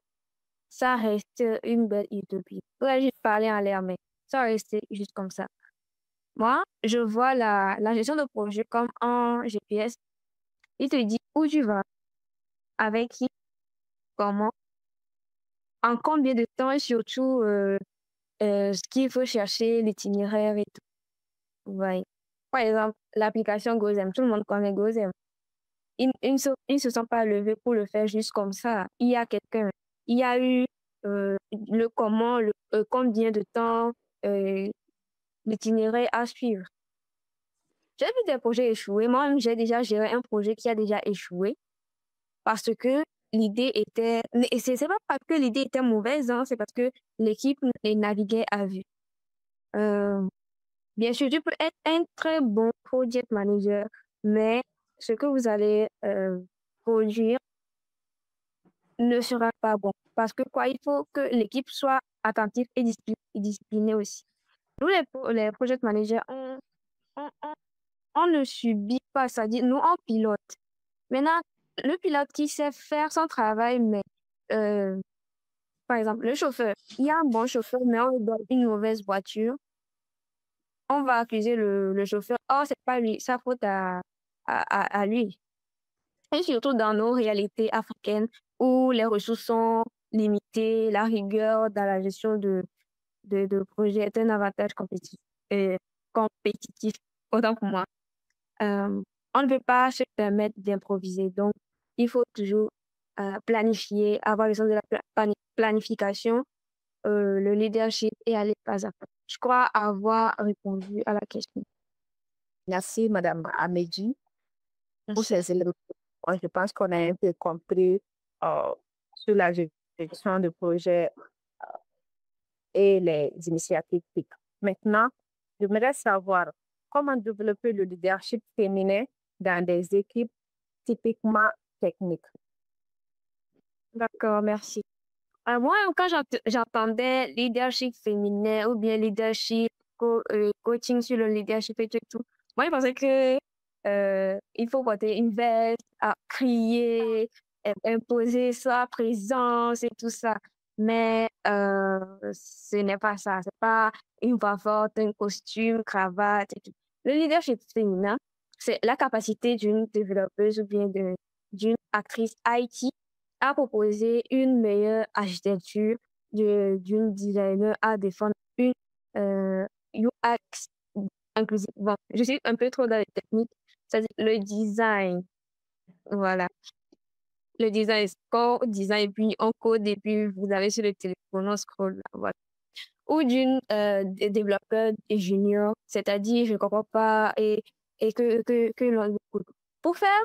ça reste une belle utopie. Ouais, j'ai parlé en l'air, mais ça reste juste comme ça. Moi, je vois la gestion de projet comme un GPS. Il te dit où tu vas, avec qui, comment, en combien de temps et surtout ce qu'il faut chercher, l'itinéraire et tout. Ouais. Par exemple, l'application GoZem, tout le monde connaît GoZem. Ils ne se sont pas levés pour le faire juste comme ça. Il y a quelqu'un, il y a eu le comment, combien de temps, l'itinéraire à suivre. J'ai vu des projets échouer. Moi, j'ai déjà géré un projet qui a déjà échoué parce que l'idée était... Et c'est pas parce que l'idée était mauvaise, hein, c'est parce que l'équipe naviguait à vue. Bien sûr, tu peux être un très bon project manager, mais ce que vous allez produire ne sera pas bon. Parce que quoi, il faut que l'équipe soit attentive et disciplinée aussi. Nous, les project managers, on ne subit pas, c'est-à-dire nous, on pilote. Maintenant, le pilote qui sait faire son travail, mais par exemple, le chauffeur, il y a un bon chauffeur, mais on lui donne une mauvaise voiture. On va accuser le chauffeur. Oh, c'est pas lui, ça faute à lui. Et surtout dans nos réalités africaines où les ressources sont limitées, la rigueur dans la gestion de projets est un avantage compétitif, autant pour moi. On ne peut pas se permettre d'improviser. Donc, il faut toujours planifier, avoir le sens de la planification, le leadership et aller pas à pas. Je crois avoir répondu à la question. Merci, Madame Amédi, pour ces éléments. Je pense qu'on a un peu compris sur la gestion de projet et les initiatives TIC. Maintenant, j'aimerais savoir comment développer le leadership féminin dans des équipes typiquement techniques. D'accord, merci. Moi, quand j'entendais leadership féminin ou bien leadership, coaching sur le leadership et tout, moi, je pensais que il faut porter une veste, à crier, imposer sa présence et tout ça. Mais ce n'est pas ça. C'est pas une voix forte, un costume, cravate et tout. Le leadership féminin, c'est la capacité d'une développeuse ou bien d'une actrice IT à proposer une meilleure architecture, d'une designer à défendre une UX inclusive. Bon, je suis un peu trop dans les techniques, c'est-à-dire le design. Voilà. Le design, quand on design et puis on code et puis vous avez sur le téléphone, on scroll, là, voilà. Ou d'une développeur et junior, c'est-à-dire je ne comprends pas et que l'on écoute. Pour faire,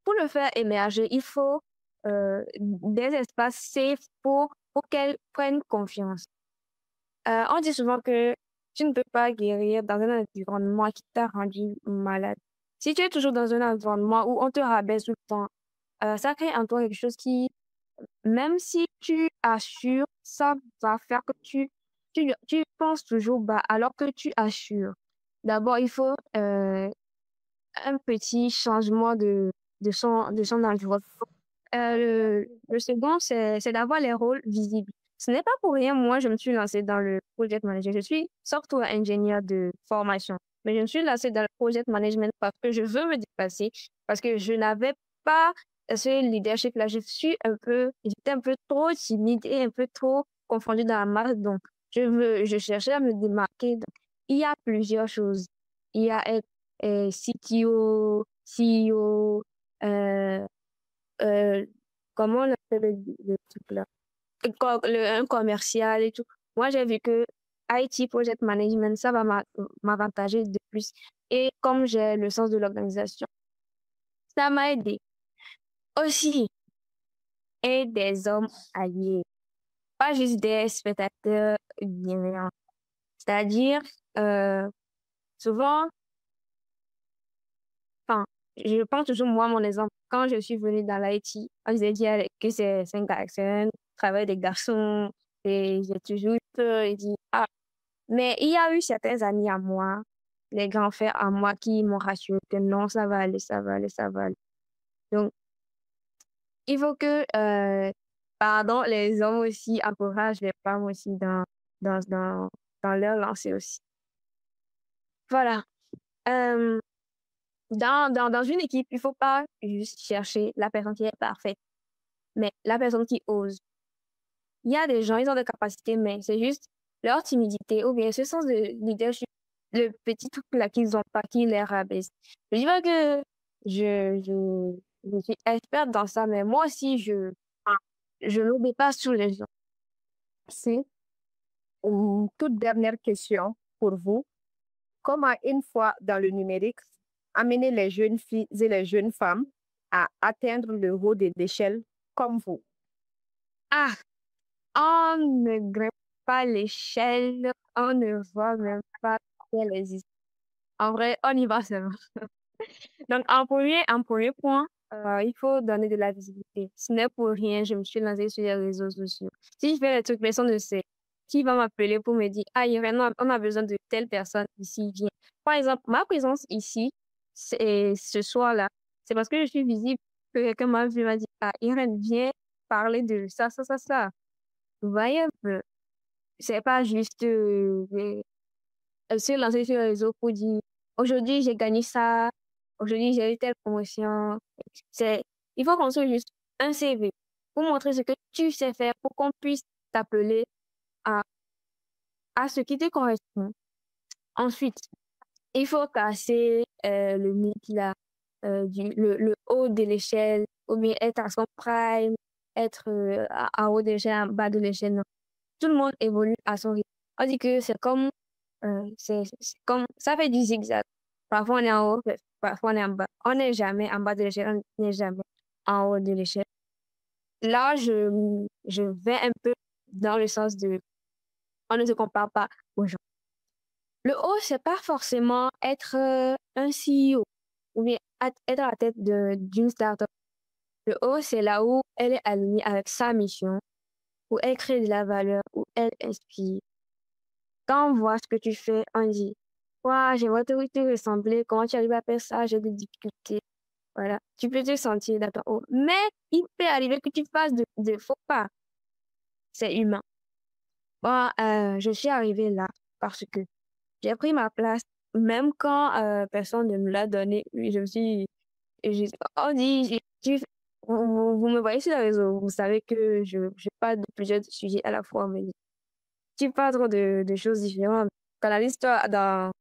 pour le faire émerger, il faut des espaces safe pour qu'elle prenne confiance. On dit souvent que tu ne peux pas guérir dans un environnement qui t'a rendu malade. Si tu es toujours dans un environnement où on te rabaisse tout le temps, ça crée en toi quelque chose qui, même si tu assures, ça va faire que tu penses toujours bas alors que tu assures. D'abord, il faut un petit changement de son environnement. Le second, c'est d'avoir les rôles visibles. Ce n'est pas pour rien, moi, je me suis lancée dans le project management. Je suis software ingénieur de formation, mais je me suis lancée dans le project management parce que je veux me dépasser, parce que je n'avais pas ce leadership-là. J'étais un peu trop timide et un peu trop confondue dans la masse, donc je cherchais à me démarquer. Donc, il y a plusieurs choses. Il y a être CTO, CEO, euh, comment on appelle le truc là? Un commercial et tout. Moi, j'ai vu que IT Project Management, ça va m'avantager de plus. Et comme j'ai le sens de l'organisation, ça m'a aidé. Aussi, et des hommes alliés, pas juste des spectateurs bienveillants. C'est-à-dire, euh, souvent, enfin, je pense toujours, moi, mon exemple, quand je suis venue dans l'IT, on disait que c'est un garçon, travail des garçons, et j'ai toujours eu peur et dit, ah, mais il y a eu certains amis à moi, les grands frères à moi qui m'ont rassuré que non, ça va aller, ça va aller, ça va aller. Donc, il faut que, pardon, les hommes aussi encouragent les femmes aussi dans, dans, dans leur lancée aussi. Voilà. Euh, dans une équipe, il ne faut pas juste chercher la personne qui est parfaite, mais la personne qui ose. Il y a des gens, ils ont des capacités, mais c'est juste leur timidité ou bien ce sens de leadership, le petit truc là qu'ils ont pas, qui les rabaisse. Je dis pas que je suis experte dans ça, mais moi aussi, je n'obéis pas sur les gens. C'est une toute dernière question pour vous. Comment, une fois dans le numérique, amener les jeunes filles et les jeunes femmes à atteindre le haut des échelles comme vous? Ah, on ne grimpe pas l'échelle, on ne voit même pas qu'elle existe. En vrai, on y va seulement. Donc, en premier point, il faut donner de la visibilité. Ce n'est pour rien, je me suis lancée sur les réseaux sociaux. Si je fais les trucs, personne ne sait. Qui va m'appeler pour me dire, ah, Irène, on a besoin de telle personne ici, viens. Par exemple, ma présence ici, ce soir-là, c'est parce que je suis visible que quelqu'un m'a vu, m'a dit, ah, Irène, viens parler de ça, ça, ça, ça. Vous voyez un peu, c'est pas juste se lancer sur les réseaux pour dire, aujourd'hui, j'ai gagné ça, aujourd'hui, j'ai eu telle promotion. C'est, il faut construire juste un CV pour montrer ce que tu sais faire pour qu'on puisse t'appeler à, à ce qui te correspond. Ensuite, il faut casser le mythe là, le haut de l'échelle, ou bien être à son prime, être en haut de l'échelle, en bas de l'échelle. Non. Tout le monde évolue à son rythme. On dit que c'est comme, ça fait du zigzag. Parfois on est en haut, parfois on est en bas. On n'est jamais en bas de l'échelle, on n'est jamais en haut de l'échelle. Là, je vais un peu dans le sens de, on ne se compare pas aux gens. Le haut, c'est pas forcément être un CEO ou bien être à la tête d'une startup. Le haut, c'est là où elle est alignée avec sa mission, où elle crée de la valeur, où elle inspire. Quand on voit ce que tu fais, on dit, ouais, j'aimerais te ressembler, comment tu arrives à faire ça, j'ai des difficultés. Voilà, tu peux te sentir dans ton haut. Mais il peut arriver que tu fasses de faux pas. C'est humain. Bon, je suis arrivée là parce que j'ai pris ma place, même quand personne ne me l'a donné. Oui, on dit, vous me voyez sur les réseaux, vous savez que je parle de plusieurs sujets à la fois, mais tu parles de choses différentes. Canalise-toi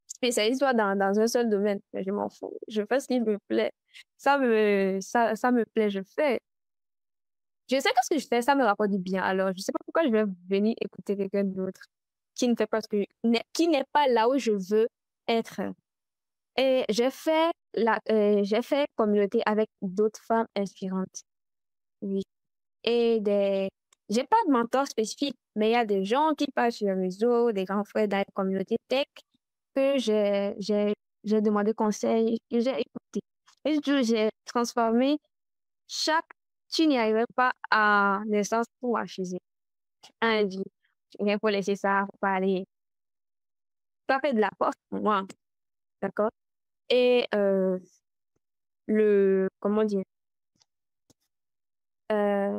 spécialise-toi dans un seul domaine. Mais je m'en fous. Je fais ce qui me plaît. Ça me plaît, je fais. Je sais que ce que je fais, ça me rapporte du bien. Alors, je sais pas pourquoi je vais venir écouter quelqu'un d'autre qui ne fait pas qui n'est pas là où je veux être. Et j'ai fait communauté avec d'autres femmes inspirantes. Oui. Et j'ai pas de mentor spécifique, mais il y a des gens qui passent sur le réseau, des grands frères dans la communauté tech que j'ai demandé conseil, que j'ai écouté. Et j'ai transformé tu n'y arriverais pas à naissance pour acheter. Un dit, il faut laisser ça, faut pas aller. Ça fait de la force pour moi, d'accord? Et comment dire,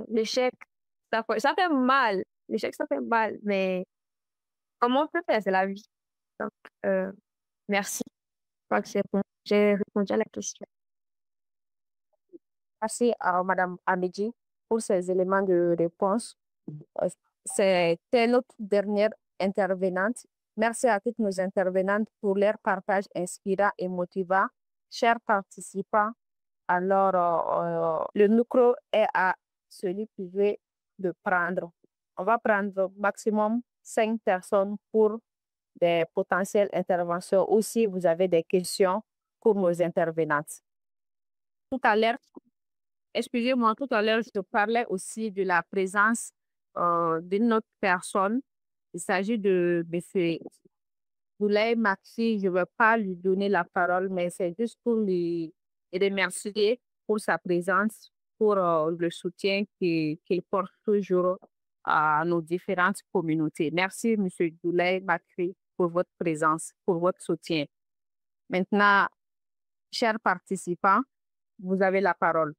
l'échec, ça fait mal. L'échec, ça fait mal, mais comment on peut faire? C'est la vie. Donc, merci. Je crois que c'est bon. J'ai répondu à la question. Merci à Madame Amidji pour ces éléments de réponse. C'était notre dernière intervenante. Merci à toutes nos intervenantes pour leur partage inspirant et motivant. Chers participants, alors le micro est à celui qui veut de prendre. On va prendre maximum 5 personnes pour des potentielles interventions ou si vous avez des questions pour nos intervenantes. Tout à l'heure, excusez-moi, tout à l'heure, je parlais aussi de la présence d'une autre personne. Il s'agit de M. Doulay Maxi. Je ne veux pas lui donner la parole, mais c'est juste pour lui remercier pour sa présence, pour le soutien qu'il porte toujours à nos différentes communautés. Merci, M. Doulay Maxi, pour votre présence, pour votre soutien. Maintenant, chers participants, vous avez la parole.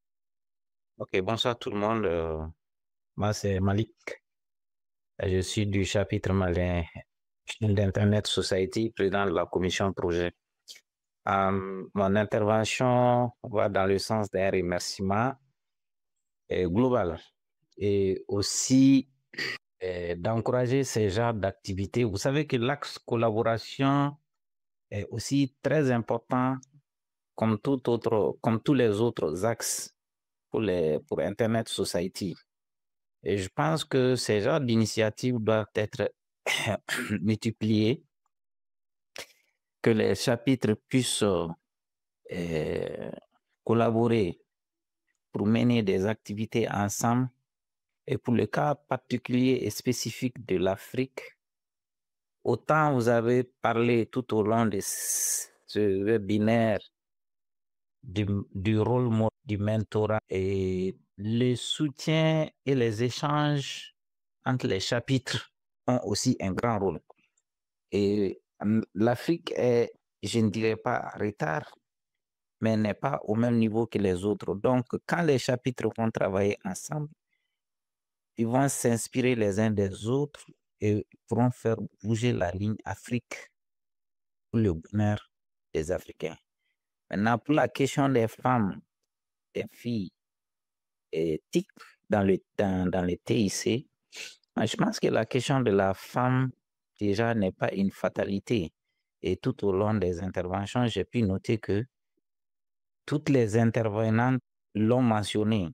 Ok, bonsoir tout le monde. Moi, c'est Malik. Je suis du chapitre malien d'Internet Society, président de la commission projet. Mon intervention va dans le sens d'un remerciement global et aussi d'encourager ces genres d'activités. Vous savez que l'axe collaboration est aussi très important comme tous les autres axes pour Internet Society. Et je pense que ces genres d'initiatives doivent être multipliées, que les chapitres puissent collaborer pour mener des activités ensemble. Et pour le cas particulier et spécifique de l'Afrique, autant vous avez parlé tout au long de ce webinaire du rôle du mentorat et le soutien et les échanges entre les chapitres ont aussi un grand rôle. Et l'Afrique est, je ne dirais pas en retard, mais n'est pas au même niveau que les autres. Donc, quand les chapitres vont travailler ensemble, ils vont s'inspirer les uns des autres et pourront faire bouger la ligne Afrique pour le bonheur des Africains. Maintenant, pour la question des femmes, des filles et TIC dans les TIC, je pense que la question de la femme, déjà, n'est pas une fatalité. Et tout au long des interventions, j'ai pu noter que toutes les intervenantes l'ont mentionné.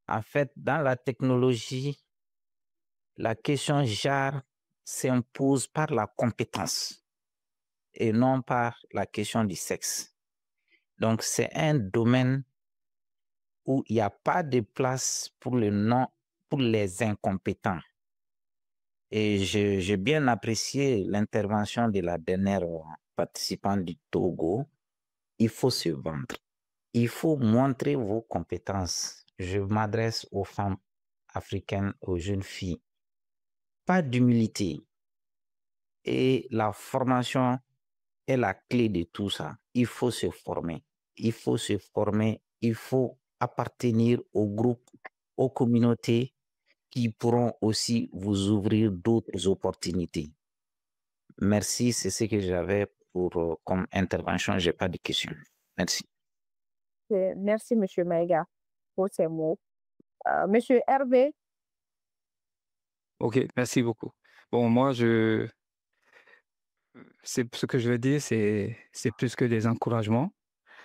En fait, dans la technologie, la question genre s'impose par la compétence et non par la question du sexe. Donc, c'est un domaine où il n'y a pas de place pour les incompétents. Et j'ai bien apprécié l'intervention de la dernière participante du Togo. Il faut se vendre. Il faut montrer vos compétences. Je m'adresse aux femmes africaines, aux jeunes filles. Pas d'humilité. Et la formation est la clé de tout ça. Il faut se former. Il faut se former. Il faut appartenir aux groupes, aux communautés qui pourront aussi vous ouvrir d'autres opportunités. Merci, c'est ce que j'avais comme intervention. Je n'ai pas de questions. Merci. Merci, Monsieur Maïga, pour ces mots. Monsieur Hervé, Ok, merci beaucoup. Bon, moi, ce que je veux dire, c'est plus que des encouragements.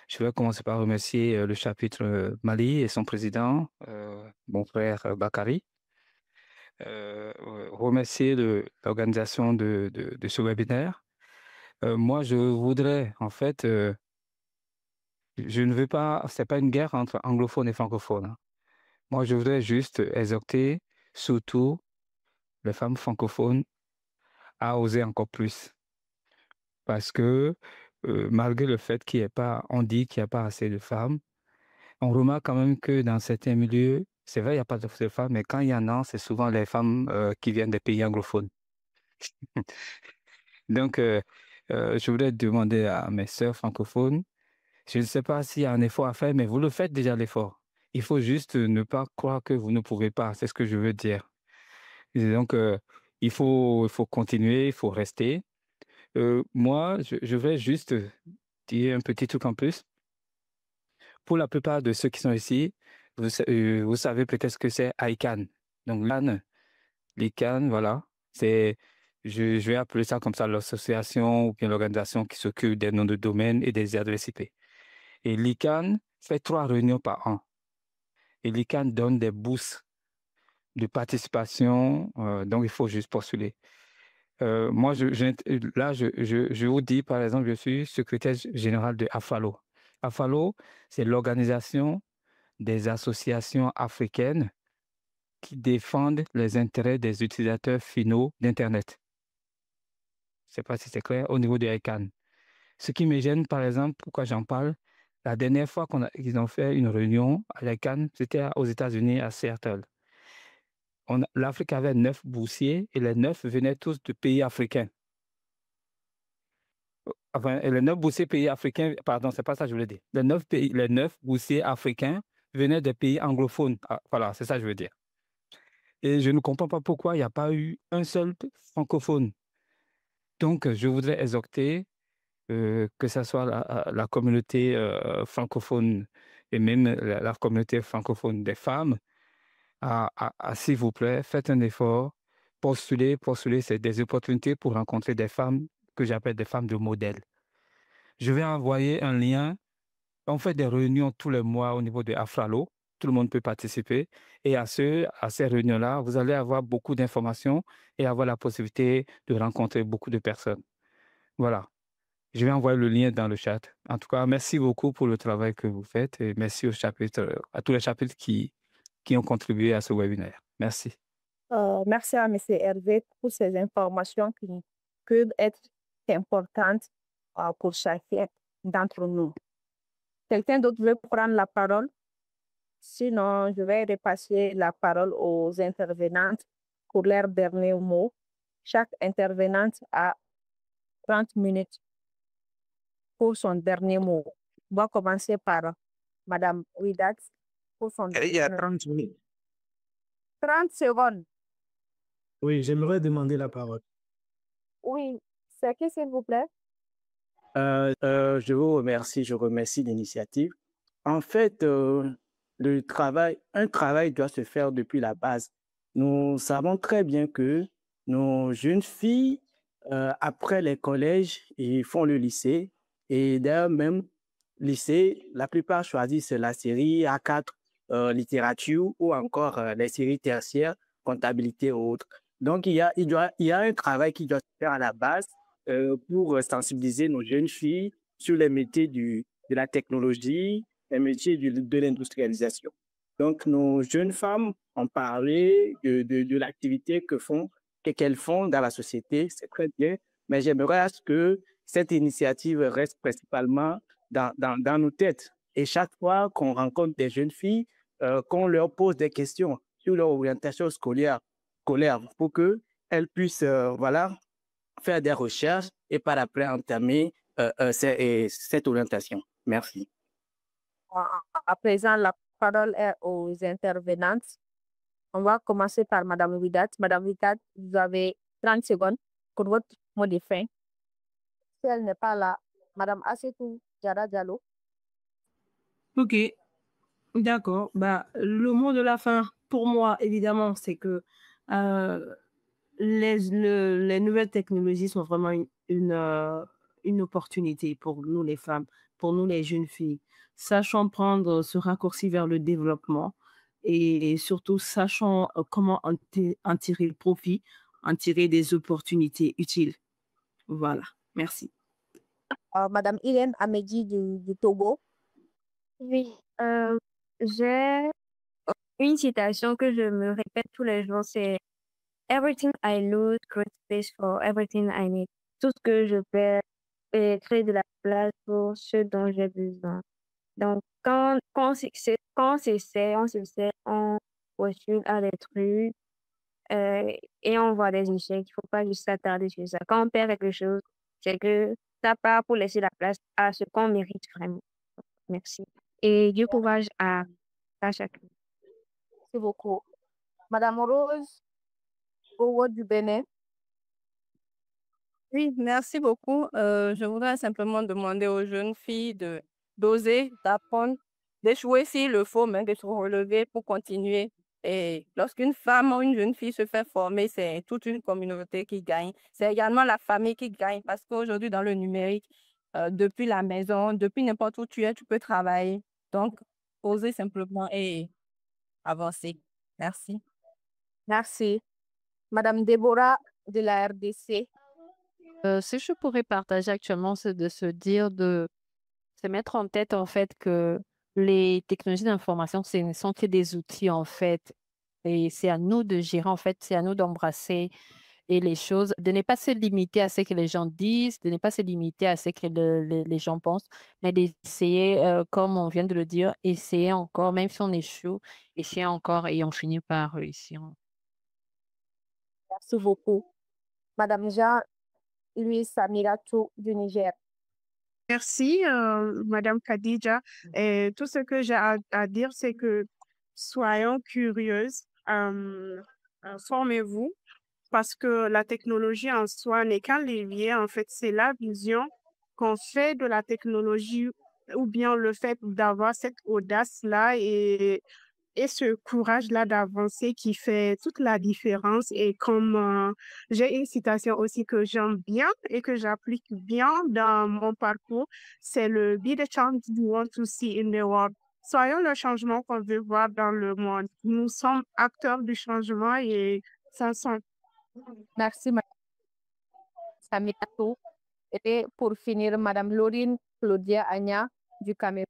Je vais commencer par remercier le chapitre Mali et son président, mon frère Bakary. Remercier l'organisation de ce webinaire. Moi, je voudrais, en fait, je ne veux pas, c'est pas une guerre entre anglophones et francophones, hein. Moi, je voudrais juste exhorter, surtout les femmes francophones, à oser encore plus. Parce que malgré le fait qu'il n'y ait pas, on dit qu'il n'y a pas assez de femmes, on remarque quand même que dans certains milieux, c'est vrai, il n'y a pas de femmes, mais quand il y en a, c'est souvent les femmes qui viennent des pays anglophones. Donc, je voudrais demander à mes sœurs francophones, je ne sais pas s'il y a un effort à faire, mais vous le faites déjà l'effort. Il faut juste ne pas croire que vous ne pouvez pas, c'est ce que je veux dire. Et donc, il faut continuer, il faut rester. Moi, je vais juste dire un petit truc en plus. Pour la plupart de ceux qui sont ici, vous savez peut-être ce que c'est ICANN. Donc, l'ICANN, voilà, c'est, je vais appeler ça comme ça, l'association ou bien l'organisation qui s'occupe des noms de domaine et des adresses IP. Et l'ICANN fait 3 réunions par an. Et l'ICANN donne des bourses de participation, donc il faut juste postuler. Moi, je vous dis, par exemple, je suis secrétaire général de AFALO. AFALO, c'est l'organisation des associations africaines qui défendent les intérêts des utilisateurs finaux d'Internet. Je ne sais pas si c'est clair au niveau de ICANN. Ce qui me gêne, par exemple, pourquoi j'en parle, la dernière fois qu'ils ont fait une réunion à l'ICANN, c'était aux États-Unis, à Seattle. L'Afrique avait 9 boursiers et les 9 venaient tous de pays africains. Enfin, et les 9 boursiers pays africains, pardon, c'est pas ça que je voulais dire. Les 9 boursiers africains venaient des pays anglophones. Ah, voilà, c'est ça que je veux dire. Et je ne comprends pas pourquoi il n'y a pas eu un seul francophone. Donc, je voudrais exhorter que ce soit la communauté francophone et même la communauté francophone des femmes, s'il vous plaît, faites un effort, postulez, c'est des opportunités pour rencontrer des femmes que j'appelle des femmes de modèle. Je vais envoyer un lien. On fait des réunions tous les mois au niveau de Afralo. Tout le monde peut participer. Et à ces réunions-là, vous allez avoir beaucoup d'informations et avoir la possibilité de rencontrer beaucoup de personnes. Voilà. Je vais envoyer le lien dans le chat. En tout cas, merci beaucoup pour le travail que vous faites et merci à tous les chapitres qui ont contribué à ce webinaire. Merci. merci à M. Hervé pour ces informations qui peuvent être importantes pour chacun d'entre nous. Quelqu'un d'autre veut prendre la parole? Sinon, je vais repasser la parole aux intervenantes pour leur dernier mot. Chaque intervenante a 30 minutes pour son dernier mot. On va commencer par Madame Ouidat pour son Il y a dernier 30 minutes. 30 secondes. Oui, j'aimerais demander la parole. Oui, c'est qui, s'il vous plaît? Je vous remercie, je remercie l'initiative. En fait, un travail doit se faire depuis la base. Nous savons très bien que nos jeunes filles, après les collèges, ils font le lycée. Et d'ailleurs, même lycée, la plupart choisissent la série A4, littérature ou encore les séries tertiaires, comptabilité ou autres. Donc, il y a un travail qui doit se faire à la base pour sensibiliser nos jeunes filles sur les métiers de la technologie, les métiers de l'industrialisation. Donc, nos jeunes femmes ont parlé de l'activité qu'elles font dans la société, c'est très bien, mais j'aimerais à ce que cette initiative reste principalement dans nos têtes. Et chaque fois qu'on rencontre des jeunes filles, qu'on leur pose des questions sur leur orientation scolaire pour qu'elles puissent faire des recherches et par après entamer cette orientation. Merci. À présent, la parole est aux intervenantes. On va commencer par Madame Ouidat. Madame Ouidat, vous avez 30 secondes pour votre mot de fin. Si elle n'est pas là, Madame Assetou Diarra Diallo. Ok, d'accord. Bah, le mot de la fin, pour moi, évidemment, c'est que les nouvelles technologies sont vraiment une opportunité pour nous, les femmes, pour nous, les jeunes filles. Sachant prendre ce raccourci vers le développement et surtout sachant comment en tirer le profit, en tirer des opportunités utiles. Voilà, merci. Madame Hélène Amédi du Togo. Oui, j'ai une citation que je me répète tous les jours, c'est Everything I lose creates space for everything I need. Tout ce que je perds crée de la place pour ce dont j'ai besoin. Donc, quand on se sait, on postule à des trucs et on voit des échecs. Il ne faut pas juste s'attarder sur ça. Quand on perd quelque chose, c'est que ça part pour laisser la place à ce qu'on mérite vraiment. Merci. Et du courage à chacun. Merci beaucoup. Madame Rose Owo du Bénin. Oui, merci beaucoup. Je voudrais simplement demander aux jeunes filles d'oser, d'apprendre, d'échouer s'il le faut, mais de se relever pour continuer. Et lorsqu'une femme ou une jeune fille se fait former, c'est toute une communauté qui gagne. C'est également la famille qui gagne parce qu'aujourd'hui, dans le numérique, depuis la maison, depuis n'importe où tu es, tu peux travailler. Donc, oser simplement et avancer. Merci. Merci. Madame Déborah de la RDC. Ce que je pourrais partager actuellement, c'est de se dire, de se mettre en tête, en fait, que les technologies d'information, ce ne sont que des outils, en fait. Et c'est à nous de gérer, en fait, c'est à nous d'embrasser et les choses, de ne pas se limiter à ce que les gens disent, de ne pas se limiter à ce que les gens pensent, mais d'essayer, comme on vient de le dire, essayer encore, même si on échoue, essayer encore et on finit par réussir. Merci beaucoup. Madame Jean-Louise Samiratou du Niger. Merci, Madame Khadija. Et tout ce que j'ai à dire, c'est que soyons curieuses, formez-vous, parce que la technologie en soi n'est qu'un levier. En fait, c'est la vision qu'on fait de la technologie ou bien le fait d'avoir cette audace-là et ce courage-là d'avancer qui fait toute la différence. Et comme j'ai une citation aussi que j'aime bien et que j'applique bien dans mon parcours, c'est le Be the change you want to see in the world. Soyons le changement qu'on veut voir dans le monde. Nous sommes acteurs du changement et ça sent. Merci, Madame Samiratou. Et pour finir, Madame Laurine Claudia Agna du Cameroun.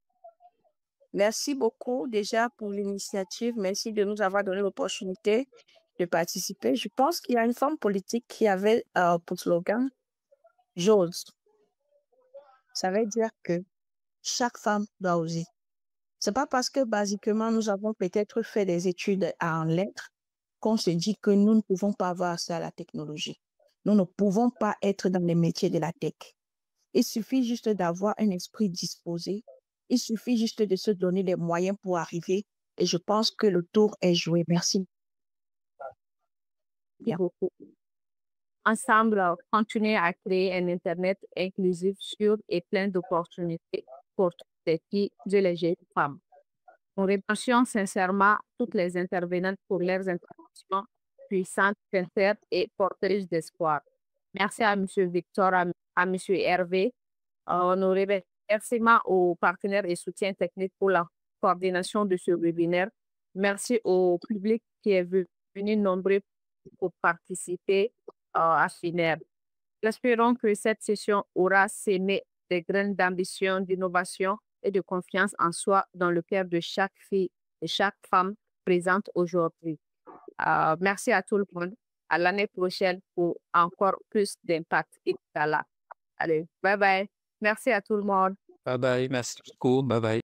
Merci beaucoup déjà pour l'initiative. Merci de nous avoir donné l'opportunité de participer. Je pense qu'il y a une forme politique qui avait pour slogan « J'ose ». Ça veut dire que chaque femme doit oser. C'est pas parce que basiquement nous avons peut-être fait des études en lettres qu'on se dit que nous ne pouvons pas avoir accès à la technologie. Nous ne pouvons pas être dans les métiers de la tech. Il suffit juste d'avoir un esprit disposé. Il suffit juste de se donner les moyens pour arriver. Et je pense que le tour est joué. Merci. Merci beaucoup. Ensemble, continuer à créer un Internet inclusif, sûr et plein d'opportunités pour toutes les filles et les jeunes femmes. Nous remercions sincèrement toutes les intervenantes pour leurs interventions puissantes, sincères et porteuses d'espoir. Merci à M. Victor, à M. Hervé. Nos remerciements aux partenaires et soutiens techniques pour la coordination de ce webinaire. Merci au public qui est venu nombreux pour participer à FINER. Espérons que cette session aura sémé des graines d'ambition, d'innovation et de confiance en soi dans le cœur de chaque fille et chaque femme présente aujourd'hui. Merci à tout le monde. À l'année prochaine pour encore plus d'impact. Allez, bye bye. Merci à tout le monde. Bye bye. Merci beaucoup. Bye bye.